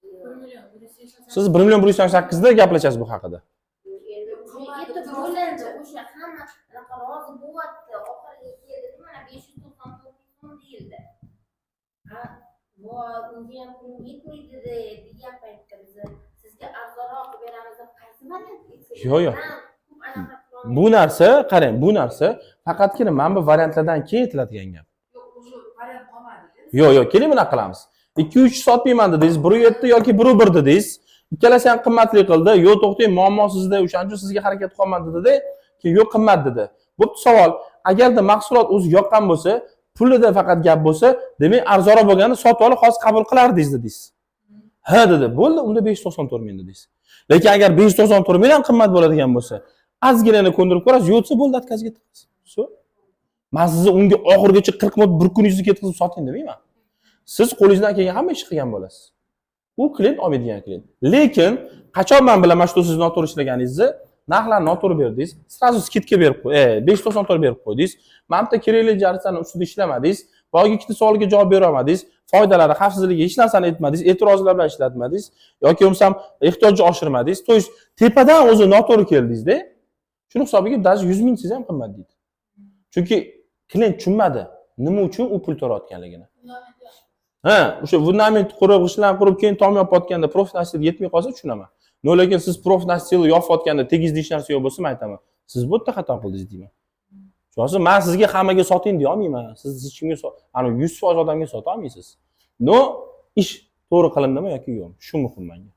1 million 188. Siz 1 million 188 da gaplashasiz bu haqida. Endi yetib bo'ladi, o'sha hamma anaqa rozi bo'lyapti. Oxiriga keldi, mana 594 so'm deyildi. Ha, bu unga ham pul yetmaydi degan paytda biz sizga arzonroq qilib beramiz deb qaysi variant aytsangiz? Yo'q. Bu narsa, qarang, bu narsa faqatgina mana bu variantlardan keyin aytiladigan gap. Yo'q, o'sha variant qolmadi. Yo'q, keling buni qilamiz. 2-3 sotmayman dedingiz, 1.7 yoki 1.1 dedingiz. Ikkalasi ham qimmatli qildi. Yo'q, to'xtang, muammo sizda, o'shaning uchun sizga harakat qilman dedi-da, keyin yo'q qimmat dedi. Bo'pti, savol. Agarda mahsulot o'zi yoqqan bo'lsa, pulida faqat gap bo'lsa, demak arzonroq bo'lganini sotib olib, hozir qabul qilardingiz dedingiz. Ha dedi. Bo'ldi, unda 594 ming dedingiz. Lekin agar 594 ming ham qimmat bo'ladigan bo'lsa, ozginani ko'ndirib ko'rasiz, yo'qsa bo'ldi, откazga ketasiz. Shu. Men sizni unga oxirgacha 40 minut, 1 kun ichida ketkazib soting demayman. Siz qo'lingizdan kelgan hamma ishni qilgan bo'lasiz. U klient olmaydigan klient. Lekin qachon men bilaman shu siz noto'g'ri ishlaganingizni, narxlarni noto'g'ri berdingiz, sразу skidka berib qo'y, 594 berib qo'ydingiz. Men bitta kerakli jarsanni ustida ishlamadingiz, boyagi ikkita savolga javob bera olmadingiz, foydalari, xavfsizligi hech narsani aytmadingiz, e'tirozlar bilan ishlatmadingiz yoki bo'lmasam ehtiyojni oshirmadingiz. To есть tepadan o'zi noto'g'ri keldingiz-da. Shuni hisobiga даже 100 ming siz ham qimmat deydi. Chunki klient tushunmadi, nima uchun u pul to'layotganligini. Ha, o'sha fundament qurib, g'ishlan qurib, keyin tom yopayotganda profit yetmay qolsa tushunaman. No, lekin siz profit yopayotganda tegizli hech narsa yo'q bo'lsa, men aytaman, siz bu yerda xato qildingiz deyman. Chunki men sizga hammaga soting deya olmayman. Siz hech kimga ana 100% odamga sota olmaysiz. No, ish to'g'ri qilindimi yoki yo'q? Shu muhim menga.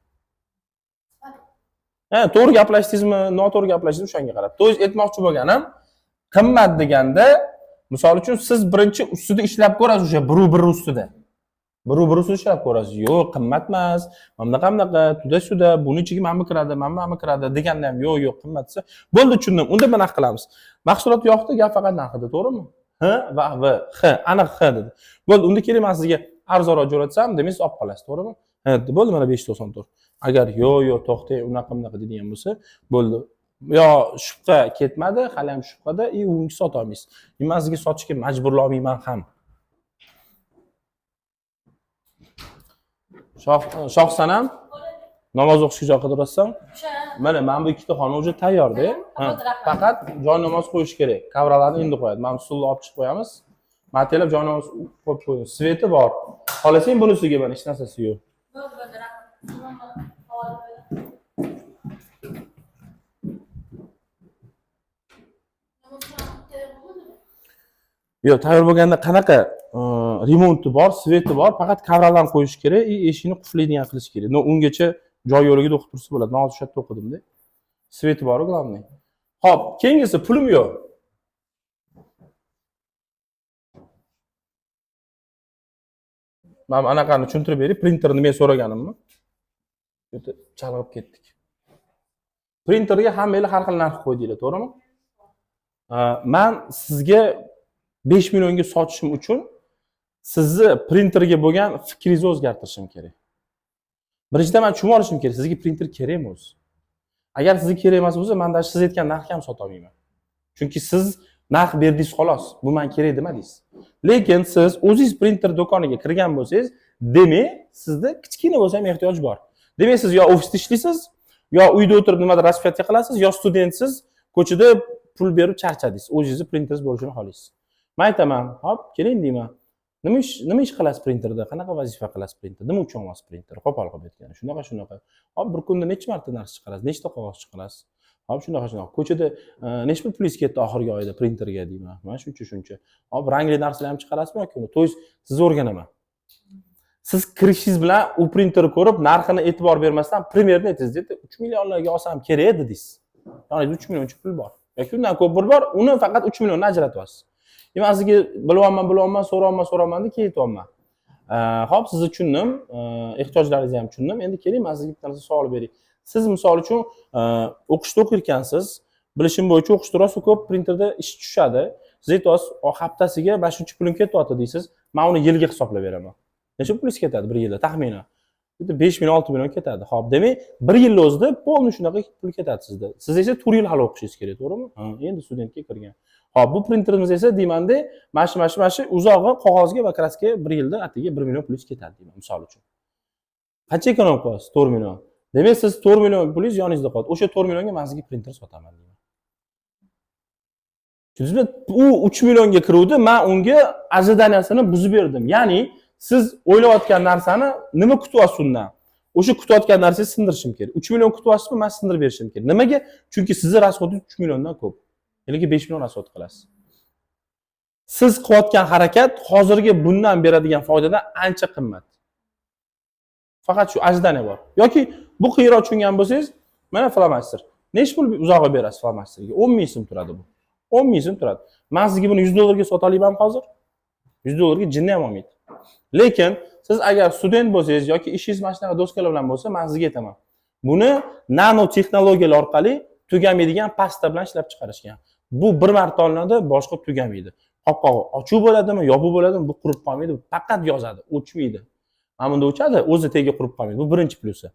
To'g'ri gaplashdingizmi, noto'g'ri gaplashdingizmi shunga qarab. To есть aytmoqchi bo'lganim, qimmat deganda, misol uchun siz birinchi ustida ishlab ko'rasiz o'sha bir ustida. Bir ustida ishlab ko'rasiz. Yo'q, qimmat emas. Mana tuda-suda, buni ichiga mana bu kiradi, mana bu kiradi deganda ham yo'q, qimmat desa, bo'ldi tushundim. Unda biz narx qilamiz. Mahsulot yo'qdi, gap faqat narxida, to'g'rimi? H va V, H, aniq H dedi. Bo'ldi, unda keling men sizga arzonroq jo'natsam, demak siz olib qolasiz, to'g'rimi? Ha, bo'ldi, mana 594. Agar yo'q, to'xtang, unaqa deydigan bo'lsa, bo'ldi. Yo shubha ketmadi, hali ham shubhada, unga sota olmaysiz. Men sizga sotishga majburlamayman ham. Shoh sanam namoz o'qishga joy qidirasizmi? Mana men bu ikkita xona уже tayyorda. Faqat joy namoz qo'yish kerak. Kavralarni endi qo'yadi. Men stulni olib chiqib qo'yamiz. Material joy namoz qo'yib qo'yamiz. Sveti bor. Xohlasang bunisiga mana hech narsasi yo'q. Yo'q, tayyor bo'lganda qanaqa remonti bor, sveti bor, faqat kavralarni qo'yish kerak, eshikni qulflaydigan qilish kerak. No, ungacha joy yo'ligida o'qib tursa bo'ladi. Men hozir shu yerda o'qidim-da. Sveti bor, главный. Xo'p, keyingisi pulim yo'q. Mana anaqani tushuntirib bering, printerni men so'raganimmi? O'ta chalg'ib ketdik. Printerga hammanglar har xil narx qo'ydinglar, to'g'rimi? Men sizga 5 millionga sotishim uchun sizni printerga bo'lgan fikringizni o'zgartirishim kerak. Birinchidan men tushunib olishim kerak, sizga printer kerakmi o'zi? Agar sizga kerak emas bo'lsa, men da siz aytgan narxga ham sota olmayman. Chunki siz narx berdingiz xolos, bu men kerak demadingiz. Lekin siz o'zingiz printer do'koniga kirgan bo'lsangiz, demak, sizda kichkina bo'lsa ham ehtiyoj bor. Demak, siz yo ofisda ishlaysiz, yo uyda o'tirib nimadir raspyatya qilasiz, yo studentsiz, ko'chada pul berib charchadingiz. O'zingizni printeringiz bo'lishini xohlaysiz. Men aytaman, hop, keling deyman. Nima ish qilasiz printerda? Qanaqa vazifa qilasiz printerda? Nima uchun olasiz printer? Qo'pol qilib aytgan. Shunaqa. Hop, bir kunda necha marta narx chiqarasiz? Nechta qog'oz chiqarasiz? Hop, shunaqa. Ko'chada necha pul pulingiz ketdi oxirgi oyda printerga deyman. Mana shuncha. Hop, rangli narsalar ham chiqarasizmi yoki uni? To'y sizni o'rganaman. Siz kirishingiz bilan u printerni ko'rib, narxini e'tibor bermasdan primerni aytasiz, dedi. 3 millionlarga olsam kerak edi deysiz. Ya'ni 3 millioncha pul bor. Yoki undan ko'p pul bor, uni faqat 3 millionni ajratyapsiz. Men sizga bilyapman, so'rayman deb ketyapman. Hop, sizni tushundim, ehtiyojlaringizni ham tushundim. Endi keling, men sizga bitta narsa savol beray. Siz misol uchun o'qishda o'qirkansiz, bilishim bo'yicha o'qishda rosa ko'p printerda ish tushadi. Siz aytasiz, haftasiga mana shuncha pulim ketyapti deysiz. Men uni yilga hisoblab beraman. Necha pulingiz ketadi bir yilda taxminan? 5 million, 6 million ketadi. Xo'p, demak, bir yil o'zida polni shunaqa pul ketadi sizda. Siz esa 4 yil hali o'qishingiz kerak, to'g'rimi? Endi studentga kirgan. Hop, bu printerimiz esa deymanda, mana shu uzog'i qog'ozga va kraskaga bir yilda atiga 1 million pulingiz ketadi deyman, misol uchun. Qancha ekonom qilasiz? 4 million. Demak, siz 4 million pulingiz yoningizda qoladi. O'sha 4 millionga men sizga printer sotaman deyman. Tushundingizmi? U 3 millionga kiruvdi, men unga ajadaniyasini buzib berdim. Ya'ni siz o'ylayotgan narsani nima kutyapsiz undan? O'sha kutayotgan narsangizni sindirishim kerak. 3 million kutyapsizmi, men sindirib berishim kerak. Nimaga? Chunki sizning rasxodingiz 3 milliondan ko'p. Yoki 5 million rasxod qilasiz. Siz qilayotgan harakat hozirgi bundan beradigan foydadan ancha qimmat. Faqat shu ajdaniya bor. Yoki bu qiyinroq tushungan bo'lsangiz, mana flomaster. Necha pul uzog'i berasiz flomasterga? 10 ming so'm turadi bu. 10 ming so'm turadi. Men sizga buni 100 dollarga sota olaman hozir. 100 dollarga jinni ham olmaydi. Lekin siz agar student bo'lsangiz yoki ishingiz mana shunaqa do'stlar bilan bo'lsa, men sizga aytaman. Buni nano texnologiyalar orqali tugamaydigan pasta bilan ishlab chiqarishgan. Bu bir marta olinadi, boshqa tugamaydi. Qopqog'i ochuv bo'ladimi, yopiq bo'ladimi, bu qurib qolmaydi, faqat yozadi, o'chmaydi. Mana bunda o'chadi, o'zi tagiga qurib qolmaydi. Bu birinchi plusi.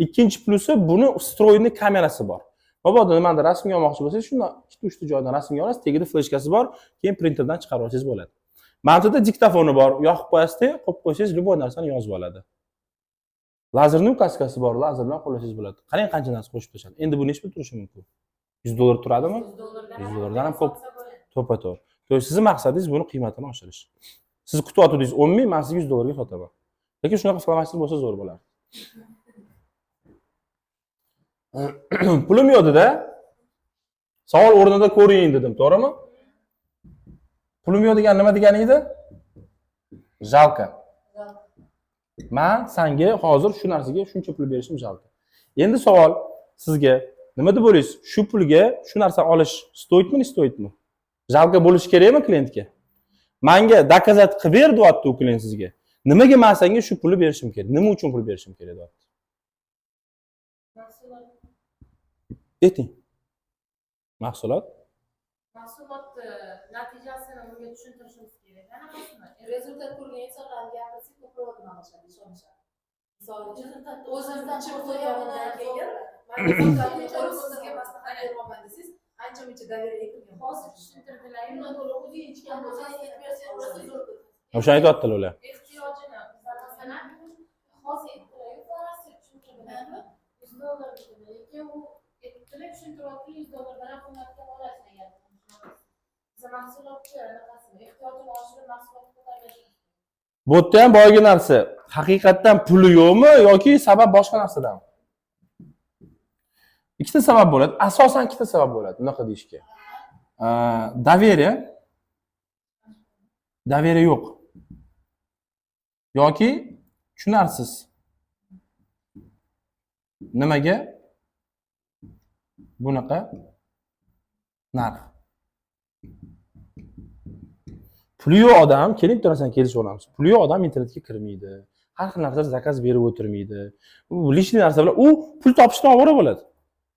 Ikkinchi plusi, buni vstroyniy kamerasi bor. Mabodo nimada rasmga olmoqchi bo'lsangiz, shundan 2-3 ta joydan rasmga olasiz, tagida fleshkasi bor, keyin printerdan chiqarib olsangiz bo'ladi. Mantida diktafoni bor, yoqib qo'yasiz, qo'yib qo'ysangiz, любой narsani yozib oladi. Lazerning ukaskasi bor, lazer bilan qo'llasangiz bo'ladi. Qarang qancha narsa qo'shib tashladi. Endi bu necha pul turishi mumkin? 100 dollar turadimi? 100 dollardan ham ko'p. To'ppa-to'g'ri. To'g'ri, sizning maqsadingiz buni qiymatini oshirish. Siz kutyaptidingiz 10 ming, men sizga 100 dollarga sotaman. Lekin shunaqa flomaster bo'lsa zo'r bo'lardi. Pulim yo'q-da. Savol o'rnida ko'ring dedim, to'g'rimi? Pulim yo'q degan nima degani edi? Jalka. Men senga hozir shu narsaga shuncha pul berishim jalka. Endi savol, sizga nima deb o'ylaysiz? Shu pulga shu narsa olish stoytmi, ne stoytmi? Jalga bo'lish kerakmi klientga? Menga dokazat qilib ber deyapti u klient sizga. Nimaga men senga shu pulni berishim kerak? Nima uchun pul berishim kerak deyapti? Mahsulot Ayting. Mahsulot natijasini unga tushuntirishimiz kerak. Anaqasini. Rezultat ko'rgan insonlarni gapirsak ko'proq nima qilishadi, ishonishadi. Misol uchun, O'zimizdan chiqib keyin sizga maslahat bermoqman desangiz, ancha-muncha davriyaga kirgan. hozir tushuntirdilar. Undan ko'ra o'zi ichgan bo'lsangiz, bersangiz zo'r. O'sha aytayotdilar ular. Ehtiyojini masalan hozir aytdilar-yu, farasi tushuntirdilar. $100 dedilar. Lekin u aytdilar tushuntiryapti, $100 raqamlarga olasiz degan. Biz mahsulotchi anaqasini ehtiyojini oshirib mahsulotni ko'tarib Bu yerda ham boyagi narsa, haqiqatdan puli yo'qmi yoki sabab boshqa narsadan? Ikkita sabab bo'ladi. Asosan ikkita sabab bo'ladi bunaqa deyishga. Daveriya yo'q. Yoki tushunarsiz. Nimaga? Bunaqa narx. Puli yo'q odam, kelib turasan kelishib olamiz. Puli yo'q odam internetga kirmaydi. Har xil narsa zakaz berib o'tirmaydi. U lishli narsa bilan u pul topishdan ovora bo'ladi.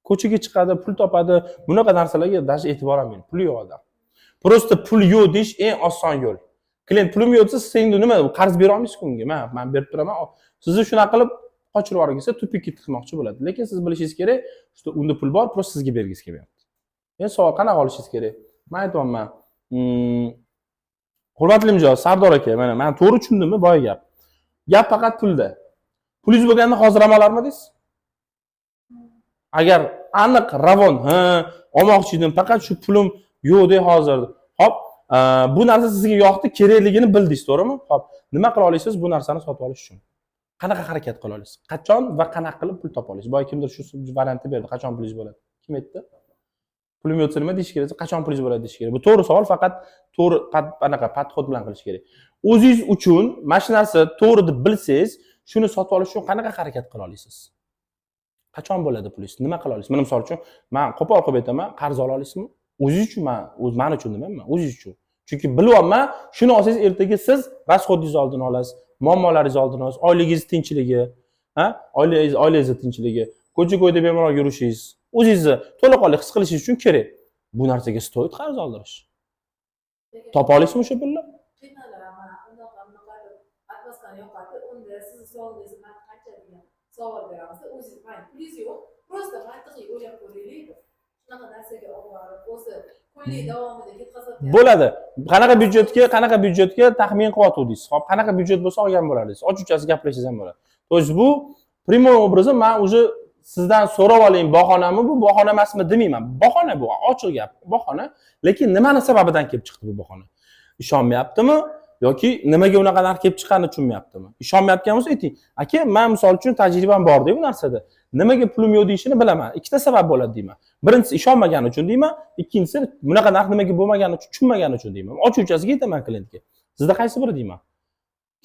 Ko'chaga chiqadi, pul topadi. Bunaqa narsalarga даже e'tibor olmaydi. Puli yo'q odam. Prosta pul yo'q deyish eng oson yo'l. Klient pulim yo'q desa, senga nima qarz bera olmaysiz unga. Men berib turaman. Sizni shunaqa qilib qochirib yuborgisi, tupikka tiqmoqchi bo'ladi. Lekin siz bilishingiz kerak, unda pul bor, prosta sizga bergisi kelyapti. Endi savol qanaqa olishingiz kerak? Men aytayapman. Hurmatli mijoz, Sardor aka, mana men to'g'ri tushundimmi boya gap? Gap faqat pulda. Pulingiz bo'lganda hozir olarmi deysiz? Agar aniq ravon, olmoqchi edim, faqat shu pulim yo'q deb hozir. Hop, bu narsa sizga yoqdi, kerakligini bildingiz, to'g'rimi? Hop, nima qila olasiz bu narsani sotib olish uchun? Qanaqa harakat qila olasiz? Qachon va qanaqa qilib pul topa olasiz? Boya kimdir shu variantni berdi. Qachon pulingiz bo'ladi? Kim aytdi? Pulim yo'qsa nima deyish kerak? Qachon pulingiz bo'ladi deyish kerak. Bu to'g'ri savol, faqat to'g'ri anaqa podxod bilan qilish kerak. O'zingiz uchun mana shu narsa to'g'ri deb bilsangiz, shuni sotib olish uchun qanaqa harakat qila olasiz? Qachon bo'ladi pulingiz? Nima qila olasiz? Mana misol uchun, men qo'pol qilib aytaman, qarz ola olasizmi? O'zingiz uchun men uchun demayman, o'zingiz uchun. Chunki bilyapman, shuni olsangiz ertaga siz rasxodingizni oldini olasiz, muammolaringizni oldini olasiz, oilangiz tinchligi, oilangiz tinchligi, ko'cha-ko'yda bemalol yurishingiz, o'zingizni to'laqonli his qilishingiz uchun kerak. Bu narsaga stoyt qarz oldirish. Topa olasizmi o'sha pulni? Atmosfera yo'qadi. Unda sizni savolingizni men qancha degan savol beramiz. O'zingiz mayli pulingiz yo'q, prosta mantiqiy o'ylab ko'raylik. Shunaqa narsaga olib borib, o'zi kunlik davomida ketkazayotgan. Bo'ladi. Qanaqa byudjetga taxmin qilyotdingiz? Hop, qanaqa byudjet bo'lsa olgan bo'lardingiz. Ochiqchasi gaplashingiz ham bo'ladi. То есть bu primoy obrazi men уже sizdan so'rab oling, bahonami bu, bahona emasmi demayman. Bahona bu, ochiq gap, bahona. Lekin nimani sababidan kelib chiqdi bu bahona? Ishonmayaptimi yoki nimaga unaqa narx kelib chiqqanini tushunmayaptimi? Ishonmayotgan bo'lsa ayting. Aka, men misol uchun tajribam bor-da bu narsada. Nimaga pulim yo'q deyishini bilaman. Ikkita sabab bo'ladi deyman. Birinchisi ishonmagani uchun deyman, ikkinchisi bunaqa narx nimaga bo'lmagani uchun, tushunmagani uchun deyman. Ochuvchasiga aytaman klientga. Sizda qaysi biri deyman?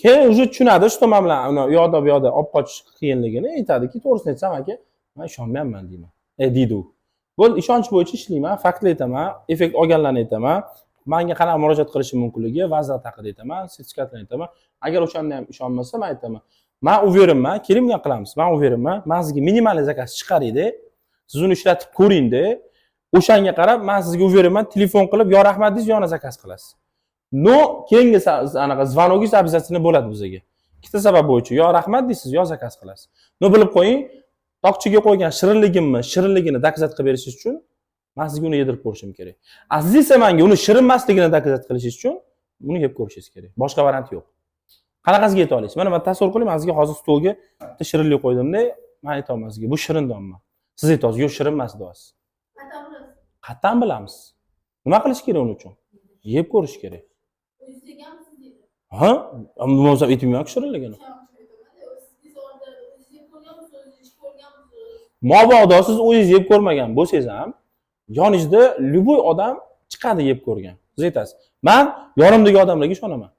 Keyin уже tushunadi, shu tomon bilan uni yo'da bu yoqda olib qochish qiyinligini aytadiki, to'g'risini aytsam aka, men ishonmayapman deyman. Deydi u. Bo'l, ishonch bo'yicha ishlayman, faktli aytaman, effekt olganlarni aytaman, menga qanaqa murojaat qilishim mumkinligi, vaziyat haqida aytaman, sertifikatlarni aytaman. Agar o'shanda ham ishonmasa, men aytaman. Men uverinman, kelingan qilamiz. Men uverinman, men sizga minimal zakaz chiqaringda, siz uni ishlatib ko'ringda, o'shanga qarab men sizga uverinman, telefon qilib, yo rahmat deysiz, yo zakaz qilasiz. No, keyingi anaqa zvanogingiz обязательно bo'ladi bizga. Ikkita sabab bo'yicha yo rahmat deysiz, yo zakaz qilasiz. No, bilib qo'ying, toqchiga qo'ygan shirinligini dokazat qilib berishingiz uchun men sizga uni yedirib ko'rishim kerak. Siz esa menga uni shirin emasligini dokazat qilishingiz uchun uni yeb ko'rishingiz kerak. Boshqa variant yo'q. Qanaqasiga yeta olasiz? Mana men tasavvur qiling, men sizga hozir stolga bitta shirinlik qo'ydimda, men aytaman sizga, bu shirin donman. Siz aytasiz, yo'q, shirin emas deysiz. Qattan bilamiz. Nima qilish kerak uning uchun? Yeb ko'rish kerak. Ha? Bo'lmasa aytmayman shirinligini. Mabodo siz o'zingiz yeb ko'rmagan bo'lsangiz ham, yoningizda любой odam chiqadi yeb ko'rgan. Siz aytasiz, men yonimdagi odamlarga ishonaman.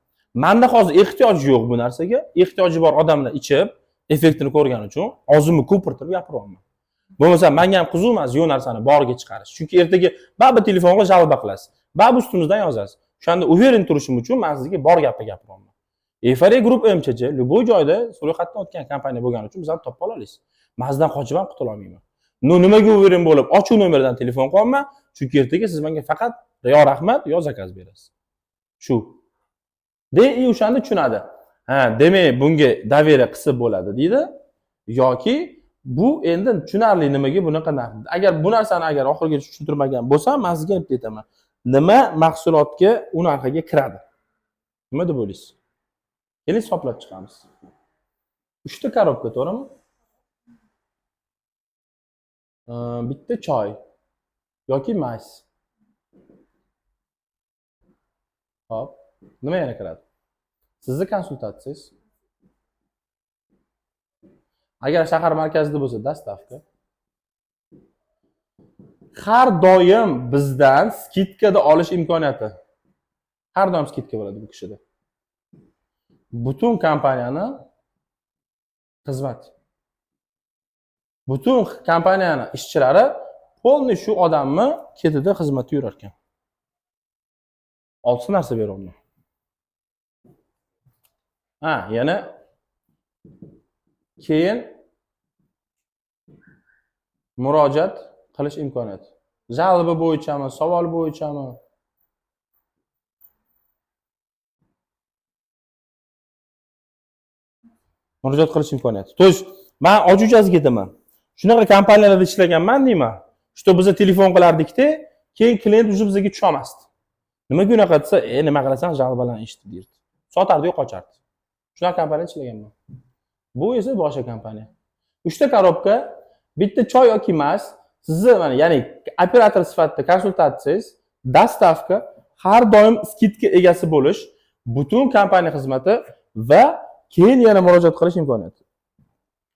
Menda hozir ehtiyoj yo'q bu narsaga, ehtiyoji bor odamlar ichib, effektini ko'rgani uchun og'zimni ko'pirtirib gapiryapman. Bo'lmasa menga ham qiziq emas yo'q narsani boriga chiqarish. Chunki ertaga baribir telefonga jalba qilasiz. Baribir ustimizdan yozasiz. O'shanda uverin turishim uchun men sizga bor gapni gapiryapman. Efare Group MCC любой joyda ro'yxatdan o'tgan kompaniya bo'lgani uchun bizani topib olasiz. Men sizdan qochib ham qutula olmayman. Nimaga uverin bo'lib, ochiq nomerdan telefon qilyapman? Chunki ertaga siz menga faqat yo rahmat, yo zakaz berasiz. Shu. O'shanda tushunadi. Ha, demak, bunga daveriya qilsa bo'ladi deydi yoki bu endi tushunarli nimaga bunaqa narx. Agar bu narsani oxirigacha tushuntirmagan bo'lsam, men sizga aytib ketaman. Nima mahsulotga u narxiga kiradi? Nima deb o'ylaysiz? Keling hisoblab chiqamiz. 3 ta korobka, to'g'rimi? Bitta choy yoki mays. Hop, nima yana kiradi? Sizni konsultatsiyangiz. Agar shahar markazida bo'lsa, dostavka. Har doim bizdan skidkada olish imkoniyati. Har doim skidka bo'ladi bu kishida. Butun kompaniyani xizmat. Butun kompaniyani ishchilari polni shu odamni ketida xizmatda yurar ekan. Olti narsa beryapman. Ha, yana keyin murojaat qilish imkoniyati. Jalbi bo'yichami, savol bo'yichami? Murojaat qilish imkoniyati. To есть, men ojuchasiga ketaman. Shunaqa kompaniyalarda ishlaganman deyman. Что biza telefon qilardik-da, keyin klient уже bizga tusha olmasdi. Nimaga unaqa desa, nima qilasan, jalbalarni eshitib derdi. Sotardi, qo'chardi. Shunaqa kompaniyada ishlaganman. Bu esa boshqa kompaniya. 3 ta korobka, bitta choy yoki mas, sizni mana, ya'ni operator sifatida konsultatsiyangiz, dostavka, har doim skidka egasi bo'lish, butun kompaniya xizmati va keyin yana murojaat qilish imkoniyati.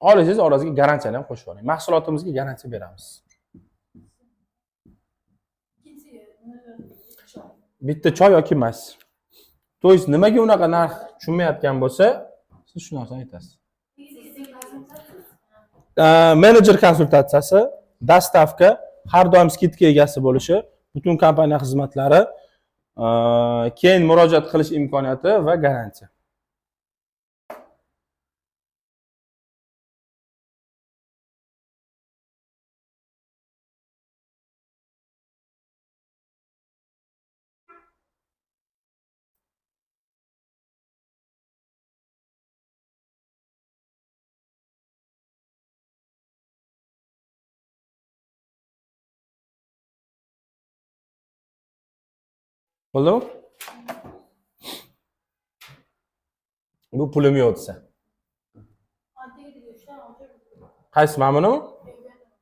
Olasiz, orasiga garantiyani ham qo'shib oling. Mahsulotimizga garantiya beramiz. Bitta choy yoki mas. To есть nimaga unaqa narx tushunmayotgan bo'lsa, siz shu narsani aytasiz. Menejer konsultatsiyasi, dostavka, har doim skidka egasi bo'lishi, butun kompaniya xizmatlari, keyin murojaat qilish imkoniyati va garantiya. Bo'ldimi? Bu pulim yo'q desa. Qaysi mana bunimi?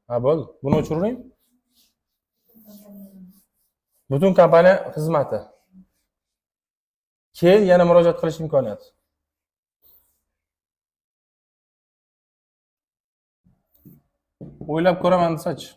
Ha, bo'ldi. Buni o'chiring. Butun kompaniya xizmati. Keyin yana murojaat qilish imkoniyati. O'ylab ko'raman desachi.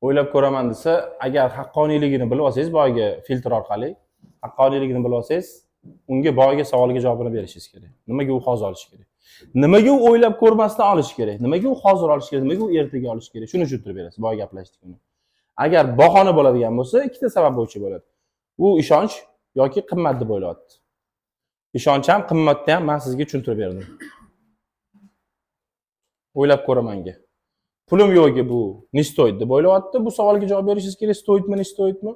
O'ylab ko'raman desa, agar haqqoniyligini bilib olsangiz, boyagi filtr orqali haqqoniyligini bilib olsangiz, unga boyagi savolga javobini berishingiz kerak. Nimaga u hozir olish kerak? Nimaga u o'ylab ko'rmasdan olish kerak? Nimaga u hozir olish kerak? Nimaga u ertaga olish kerak? Shuni tushuntirib berasiz, boya gaplashdik uni. Agar bahona bo'ladigan bo'lsa, ikkita sabab bo'yicha bo'ladi. U ishonch yoki qimmat deb o'ylayapti. Ishonch ham, qimmatni ham men sizga tushuntirib berdim. O'ylab ko'ramanga. Pulim yo'qki bu ne stoyt deb o'ylayapti. Bu savolga javob berishingiz kerak, stoytmi, ne stoytmi?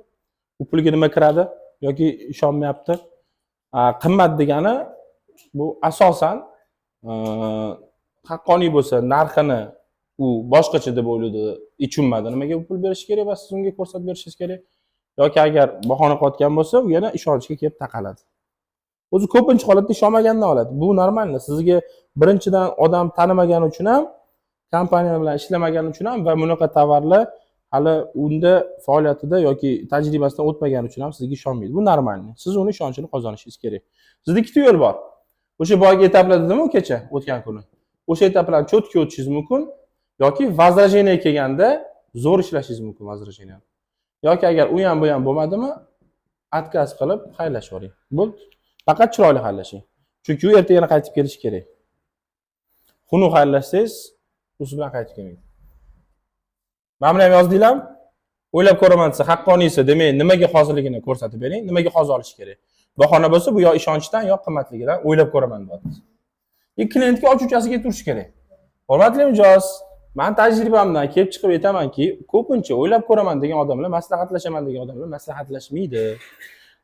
Bu pulga nima kiradi yoki ishonmayapti. Qimmat degani bu asosan haqqoniy bo'lsa narxini u boshqacha deb o'yladi, tushunmadi nimaga pul berish kerak va siz unga ko'rsatib berishingiz kerak. Yoki agar bahona qilayotgan bo'lsa, u yana ishonchga kelib taqaladi. O'zi ko'pincha holatda ishonmagandan oladi. Bu normal. Sizga birinchidan odam tanimagani uchun ham, kompaniya bilan ishlamagani uchun ham va bunaqa tovarlar hali unda faoliyatida yoki tajribasidan o'tmagani uchun ham sizga ishonmaydi. Bu normal. Siz uni ishonchini qozonishingiz kerak. Sizda ikkita yo'l bor. O'sha boyagi etaplar dedimi kecha o'tgan kuni. O'sha etaplarni cho'tki o'tishingiz mumkin yoki возражение kelganda zo'r ishlashingiz mumkin возражение. Yoki agar u ham bu ham bo'lmadimi, отказ qilib xayrlashib oling. Bo'ldi. Faqat chiroyli xayrlashing. Chunki u ertaga yana qaytib kelish kerak. Xunuk xayrlashsangiz, u siz bilan qaytib kelmaydi. Mana buni ham yozdinglarmi? O'ylab ko'raman desa, haqqoniysi, demak, nimaga hozirligini ko'rsatib bering, nimaga hozir olish kerak. Bahona bo'lsa, bu yo ishonchdan, yo qimmatligidan o'ylab ko'raman deyapsiz. Klientga ochuvchasiga turish kerak. Hurmatli mijoz, men tajribamdan kelib chiqib aytamanki, ko'pincha o'ylab ko'raman degan odamlar, maslahatlashaman degan odamlar maslahatlashmaydi.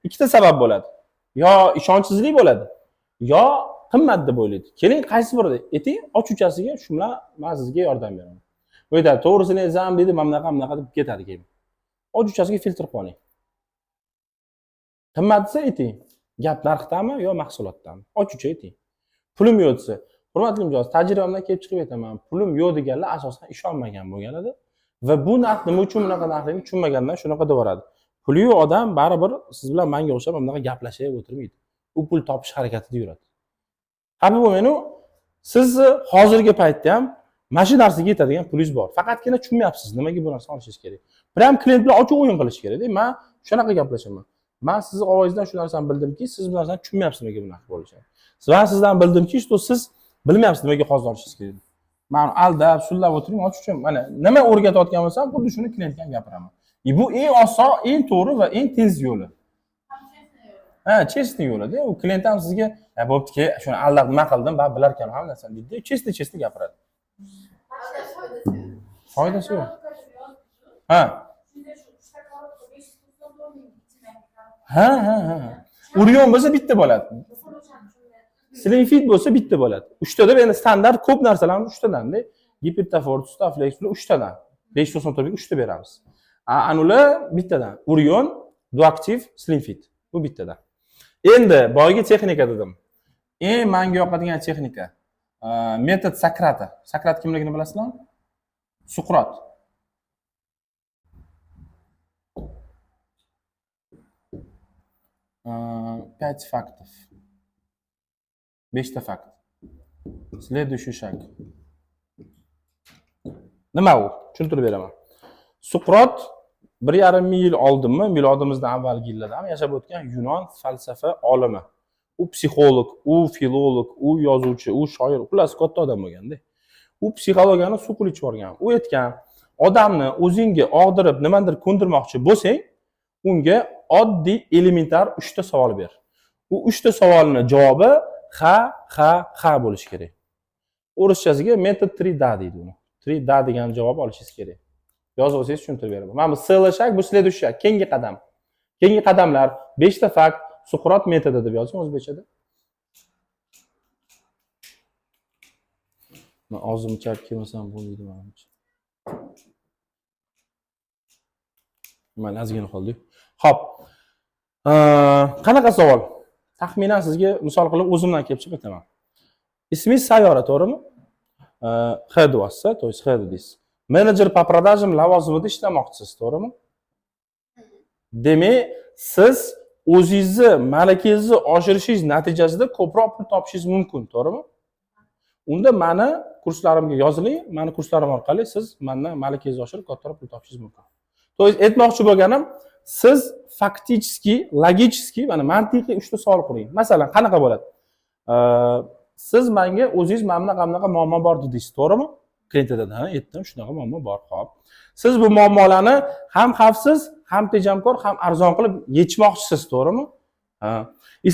Ikkita sabab bo'ladi. Yo ishonchsizlik bo'ladi, yo qimmat deb o'ylaydi. Keling, qaysi biri ayting, ochuvchasiga shu bilan men sizga yordam beraman. U aytadi, to'g'risini aytsam dedi, mana bunaqa deb ketadi keyin. Ochuvchasiga filtr qo'ying. Qimmat desa ayting, gap narxdami yo mahsulotdami? Ochuvchi ayting. Pulim yo'q desa, hurmatli mijoz, tajribamdan kelib chiqib aytaman, pulim yo'q deganlar asosan ishonmagan bo'lganida va bu narx nima uchun bunaqa narxini tushunmagandan shunaqa devoradi. Puli yo'q odam baribir siz bilan menga o'xshab bunaqa gaplashib o'tirmaydi. U pul topish harakatida yuradi. Xafa bo'lmang, siz hozirgi paytda ham mana shu narsaga yetadigan pulingiz bor. Faqatgina tushunmayapsiz, nimaga bu narsani olishingiz kerak. Prям klient bilan ochiq o'yin qilish kerak. Men shunaqa gaplashaman. Men sizni ovozingizdan shu narsani bildimki, siz bu narsani tushunmayapsiz nimaga bunaqa bo'lishini. Men sizdan bildimki, siz bilmayapsiz nimaga hozir olishingiz kerak. Men aldab, sullab o'tiring, ochib mana nima o'rgatayotgan bo'lsam, xuddi shuni klientga ham gapiraman. Bu eng oson, eng to'g'ri va eng tez yo'li. Ha, chestni yo'lida. U klient ham sizga, "Bo'pti-ki, shuni aldab nima qildim, men bilar ekan ham narsani" deydi. Chestni gapiradi. Foydasi yo'q. Ha. Ha. Urion bo'lsa bitta bo'ladi. Slim fit bo'lsa bitta bo'ladi. 3 tada endi standart ko'p narsalarni 3 tadan-da. Hipertafort, Staflex 3 tadan. 594 ga 3 ta beramiz. Anular bittadan. Urion, Duactiv, Slim fit. Bu bittadan. Endi boyagi texnika dedim. Menga yoqadigan texnika. Metod Sokrata. Sokrat kimligini bilasizlarmi? Suqrot. Пять фактов. 5 ta fakt. Следующий шаг. Nima u? Tushuntirib beraman. Suqrot 1,5 yil oldinmi, milodimizdan avvalgi yillarda ham yashab o'tgan Yunon falsafa olimi. U psixolog, u filolog, u yozuvchi, u shoir, xullas katta odam bo'lganda. U psixologiyani suv qilib yuborgan. U aytgan, odamni o'zingga og'dirib, nimadir ko'ndirmoqchi bo'lsang, unga oddiy elementar 3 ta savol ber. U 3 ta savolning javobi ha bo'lishi kerak. O'rischasiga method 3da deydi uni. 3da degan javob olishingiz kerak. Yozib olsangiz tushuntirib beraman. Mana bu следующий, bu следующий, keyingi qadam. Keyingi qadamlar 5 ta fakt, Suqrot metodi deb yozing o'zbekchada. Men og'zim chap kelmasam bo'lmaydi menimcha. Mana ozgina qoldi. Xo'p. Qanaqa savol? Taxminan sizga misol qilib o'zimdan kelib chiqib aytaman. Ismingiz Sayyora, to'g'rimi? Head deyapsiz, to есть head deysiz. Menejer по продажам lavozimida ishlamoqchisiz, to'g'rimi? Demak, siz o'zingizni malakangizni oshirishingiz natijasida ko'proq pul topishingiz mumkin, to'g'rimi? Unda meni kurslarimga yoziling, meni kurslarim orqali siz mendan malakangizni oshirib kattaroq pul topishingiz mumkin. To есть aytmoqchi bo'lganim, siz faktichki, logически, mana mantiqiy 3 ta savol qo'ying. Masalan, qanaqa bo'ladi? Siz menga o'zingiz mana bunaqa muammo bor dedingiz, to'g'rimi? Klient aytadi, "Ha, aytdim, shunaqa muammo bor." Xo'p. Siz bu muammolarni ham xavfsiz, ham tejamkor, ham arzon qilib yechmoqchisiz, to'g'rimi? Ha.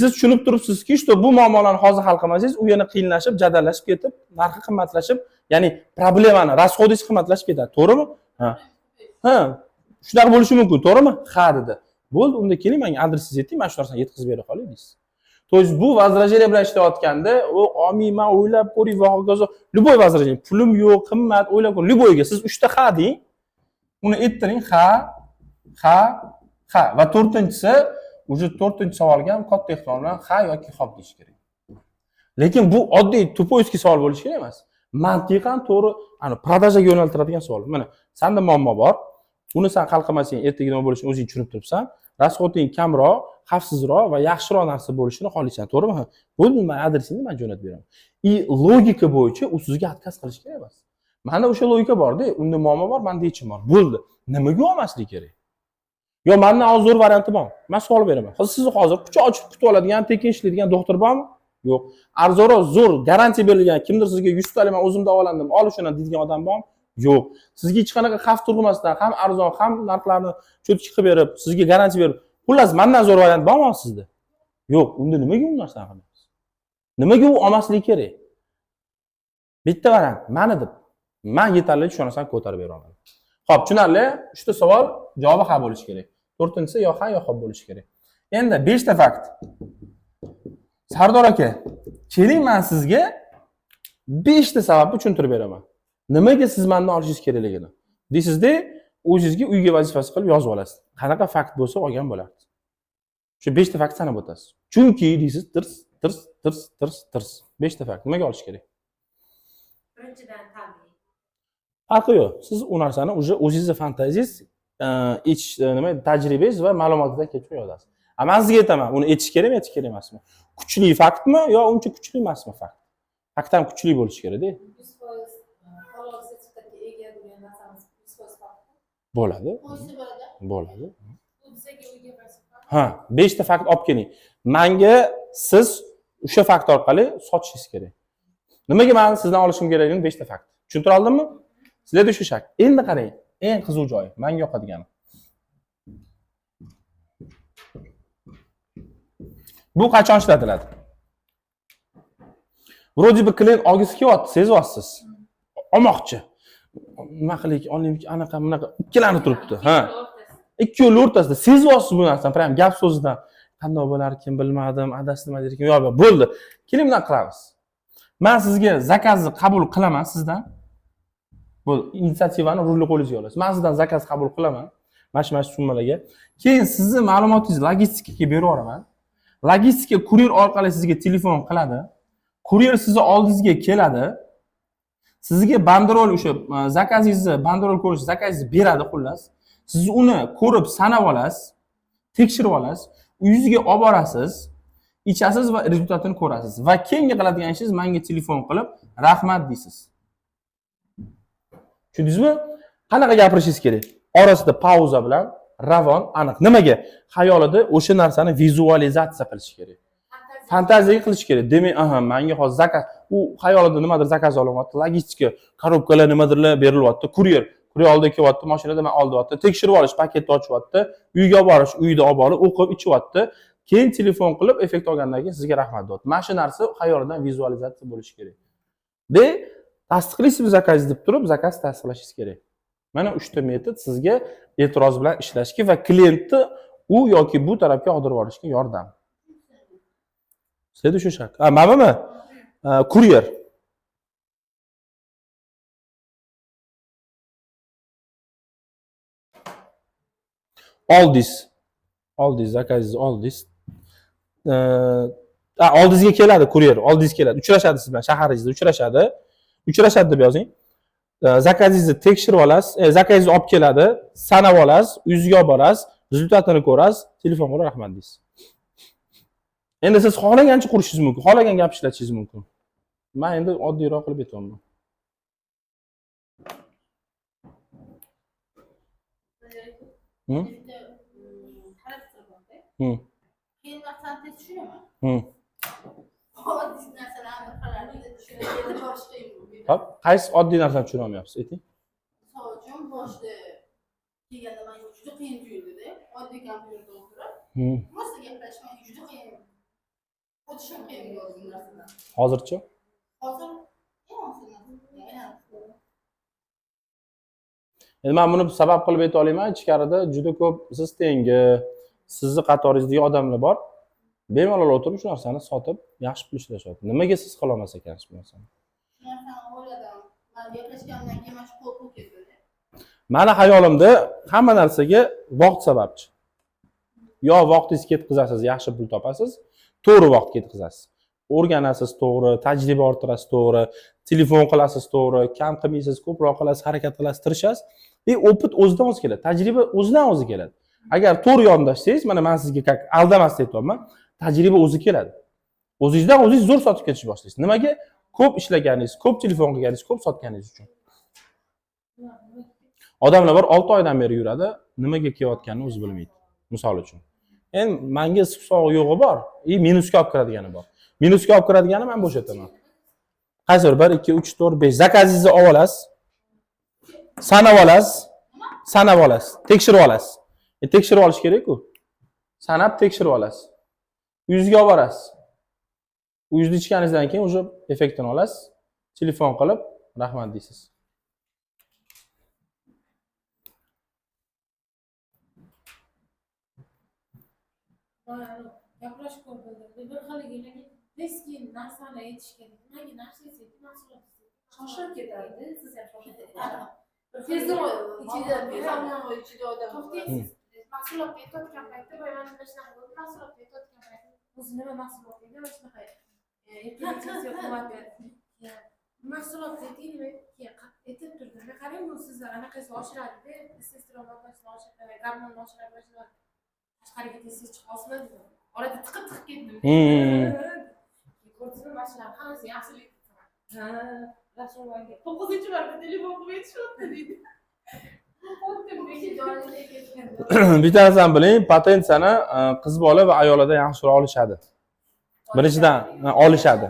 Siz tushunib turibsizki, что bu muammolarni hozir hal qilmasangiz, u yana qiyinlashib, jadallashib ketib, narxi qimmatlashib, ya'ni problemani, rasxodingiz qimmatlashib ketadi, to'g'rimi? Ha. Ha. Shunaqa bo'lishi mumkin, to'g'rimi? Ha dedi. Bo'ldi, unda keling, menga adresingizni ayting, men shu narsani yetkazib bera qolay deysiz. То есть bu возражение bilan ishlayotganda, u olmayman, o'ylab ko'ring va hokazo. Любой возражение, pulim yo'q, qimmat, o'ylab ko'ring. Любойga siz 3 ta ha deng. Uni ettiring, ha, va to'rtinchisi, уже to'rtinchi savolga ham katta ehtimol bilan ha yoki xo'p deyish kerak. Lekin bu oddiy tupoyskiy savol bo'lishi kerak emas. Mantiqan to'g'ri, ana prodajaga yo'naltiradigan savol. Mana, senda muammo bor. Uni sen hal qilmasang, ertaga nima bo'lishini o'zing tushunib turibsan. Rasxoting kamroq, xavfsizroq va yaxshiroq narsa bo'lishini xohlaysan, to'g'rimi? Bo'ldi, men adresingni men jo'natib beraman. Logika bo'yicha u sizga отказ qilish kerak emas. Menda o'sha logika bor-da, unda muammo bor, menda yechim bor. Bo'ldi. Nimaga olmaslik kerak? Yo, mendan hozir zo'r varianti bor. Men savol beraman. Sizni hozir quchoq ochib kutib oladigan, tekin ishlaydigan doktor bormi? Yo'q. Arzonroq zo'r garantiya berilgan, kimdir sizga 100 ta men o'zim davolandim, ol shuni degan odam bormi? Yo'q. Sizga hech qanaqa xavf tug'masdan ham arzon, ham narxlarni cho'tki qilib berib, sizga garantiya berib, xullas mendan zo'r variant bormi sizda? Yo'q. Unda nimaga u narsani qilamiz? Nimaga u olmaslik kerak? Bitta variant, meni deb. Men yetarli shu narsani ko'tarib bera olaman. Xo'p, tushunarli? 3 ta savol javobi ha bo'lishi kerak. 4-inchisi yo ha yo xo'p bo'lishi kerak. Endi 5 ta fakt. Sardor aka, keling men sizga 5 ta sababni tushuntirib beraman. Nimaga siz mendan olishingiz kerakligini. Deysizda, o'zingizga uyga vazifasi qilib yozib olasiz. Qanaqa fakt bo'lsa olgan bo'lardi. Shu 5 ta fakt sanab o'tasiz. Chunki deysiz, tirs. 5 ta fakt. Nimaga olish kerak? Birinchidan ta'min. Farqi yo'q. Siz u narsani уже o'zingizning fantaziyangiz, tajribangiz va ma'lumotdan kelib yozasiz. Men sizga aytaman, uni etish kerakmi, etish kerak emasmi? Kuchli faktmi yo uncha kuchli emasmi fakt? Fakt ham kuchli bo'lishi kerak-da. 100% halol sertifikatga ega degan narsamiz 100% fakt. Bo'ladi. Qo'shni bo'ladi. Bo'ladi. Bu bizga uyga vazifa. Ha, 5 ta fakt olib keling. Menga siz o'sha fakt orqali sotishingiz kerak. Nimaga men sizdan olishim kerakligini 5 ta fakt. Tushuntira oldimmi? Sizlarda shu shak. Endi qarang, eng qiziq joyi, menga yoqadigani. Bu qachon ishlatiladi? Вроде бы klient olgisi kelyapti, sezyapsiz. Olmoqchi. Nima qilaylik, olaylik, anaqa, bunaqa ikkilanib turibdi. Ha. Ikki yo'l o'rtasida sezyapsiz bu narsani, prям gap so'zidan. Qanday bo'larkin bilmadim, adasi nima derkin, yo'q, bo'ldi. Keling bundan qilamiz. Men sizga zakazni qabul qilaman sizdan. Bu inisiativani rulni qo'lingizga olasiz. Men sizdan zakaz qabul qilaman. Mana shu summalarga. Keyin sizni ma'lumotingizni logistikaga berib yuboraman. Logistika kuryer orqali sizga telefon qiladi. Kuryer sizni oldingizga keladi. Sizga banderol o'sha zakazingizni, banderol ko'rish zakazingizni beradi xullas. Siz uni ko'rib sanab olasiz, tekshirib olasiz, uyingizga olib borasiz, ichasiz va rezultatini ko'rasiz. Va keyingi qiladigan ishingiz menga telefon qilib, rahmat deysiz. Tushundingizmi? Qanaqa gapirishingiz kerak? Orasida pauza bilan ravon, aniq. Nimaga? Xayolida o'sha narsani vizualizatsiya qilish kerak. Fantaziya qilish kerak. Demak, menga hozir zakaz, u xayolida nimadir zakaz olyapti, logistika, korobkalar nimadirlar berilyapti, kuryer oldiga kelyapti, mashinada men olyapti, tekshirib olish, paketni ochyapti, uyga olib borish, uyda olib borib, o'qib ichyapti. Keyin telefon qilib, effekt olgandan keyin sizga rahmat deyapti. Mana shu narsa xayolidan vizualizatsiya bo'lishi kerak. De, tasdiqlaysiz zakazni deb turib, zakaz tasdiqlashingiz kerak. Mana 3 ta metod sizga e'tiroz bilan ishlashga va klientni u yoki bu tarafga og'dirib olishga yordam. Sizda shu shak. Manimi? Kuryer. Oldiz, zakazingizni oldiz. Oldingizga keladi kuryer, oldingizga keladi. Uchrashadi siz bilan shaharingizda uchrashadi deb yozing. Zakazingizni tekshirib olasiz, zakazingizni olib keladi, sanab olasiz, uyingizga olib borasiz, rezultatini ko'rasiz, telefon qilib rahmat deysiz. Endi siz xohlagancha qurishingiz mumkin, xohlagan gap ishlatishingiz mumkin. Men endi oddiyroq qilib aytaman. Keyin narsani tez tushunaman. Oddiy narsalarni qarorida tushunib boshqa yo'q. Hop, qaysi oddiy narsani tushuna olmayapsiz? Ayting. Misol uchun boshda kelganda menga juda qiyin tuyuldida, oddiy kompyuterda o'tirib, просто gaplashmak juda qiyin. O'tishim qiyin bo'ldi bu narsadan. Hozirchi? Hozir Endi men buni sabab qilib ayta olaman, ichkarida juda ko'p siz tengi, sizni qatoringizdagi odamlar bor. bemalol o'tirib shu narsani sotib yaxshi pul ishlashyapti. Nimaga siz qila olmas ekansiz bu narsani? Shu narsani o'yladim. Men gaplashgandan keyin mana shu qo'l pul ketdi. Mani hayolimda hamma narsaga vaqt sababchi. Yo vaqtingizni ketkazasiz, yaxshi pul topasiz, to'g'ri vaqt ketkazasiz. O'rganasiz to'g'ri, tajriba orttirasiz to'g'ri, telefon qilasiz to'g'ri, kam qilmaysiz, ko'proq qilasiz, harakat qilasiz, tirishasiz. Opit o'zidan o'zi keladi, tajriba o'zidan o'zi keladi. Agar to'g'ri yondashsangiz, mana men sizga как aldamasdan aytyapman, tajriba o'zi keladi. O'zingizdan o'zingiz zo'r sotib ketishni boshlaysiz. Nimaga? Ko'p ishlaganingiz, ko'p telefon qilganingiz, ko'p sotganingiz uchun. Odamlar bor 6 oydan beri yuradi, nimaga kelayotganini o'zi bilmaydi. Misol uchun. Endi menga sog' yo'g'i bor, minusga olib kiradigani bor. Minusga olib kiradigani men bo'shataman. Qaysi bir 1 2 3 4 5 zakazingizni olib olasiz. Sanab olasiz, tekshirib olasiz. Tekshirib olish kerak-ku. Sanab tekshirib olasiz. Uyingizga olib borasiz. Uyingizni ichganingizdan keyin o'sha effektini olasiz. Telefon qilib, rahmat deysiz. Gaplashib ko'rdim. Bir xilligina eski narsani aytish kerak. Nimaga narsa aytsak, mahsulot shoshib ketadi. Siz ham shoshib ketasiz. Tezda ichida ichida odam. To'xtaysiz. Mahsulotga aytayotgan paytda mana nima shunaqa bo'ldi. Mahsulotga aytayotgan paytda o'zi nima mahsulot edi, mana shunaqa. Erkaklarga quvvat berdi. Mahsulotga aytib turdim. Qarang, bu sizlar anaqasi oshiradi-da, testosteron massasini oshiradi, gormonni oshiradi, shunday. Tashqariga tez chiqolsin. Orada tiqib ketdim. Ko'rsam mashinani hammasi yaxshilik. Ha, Rasulullohga 9-marta telefon qilib aytishyapti deydi. Bitta narsani biling, potensiyani qiz bola va ayollarda yaxshiroq olishadi. Birinchidan olishadi.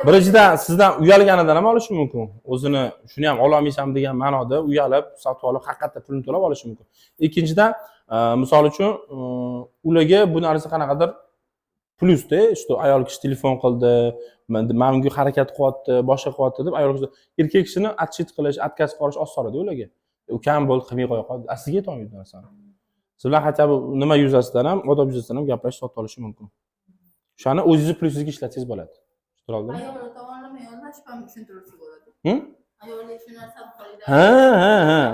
Birinchidan sizdan uyalganidan ham olishi mumkin. O'zini shuni ham ola olmaysam degan ma'noda uyalib, sotib olib, haqiqatda pulni to'lab olishi mumkin. Ikkinchidan, misol uchun, ularga bu narsa qanaqadir plusda, işte ayol kishi telefon qildi, menga harakat qilyapti, boshqa qilyapti deb ayol kishi erkak kishini atchit qilish, отказ qilish oson-da ularga. Ukam bo'ldi, qilmay qo'ya qoldi. Sizga aytolmaydi bu narsani. Siz bilan hatto nima yuzasidan ham, odob yuzasidan ham gaplashib sotib olishi mumkin. O'shani o'zingizni plyusingizga ishlatsangiz bo'ladi. Tushundingizmi? Ayollar tomonlama yondashib ham tushuntirsa bo'ladi. Hı? Ayollar shu narsani qo'lida. Ha.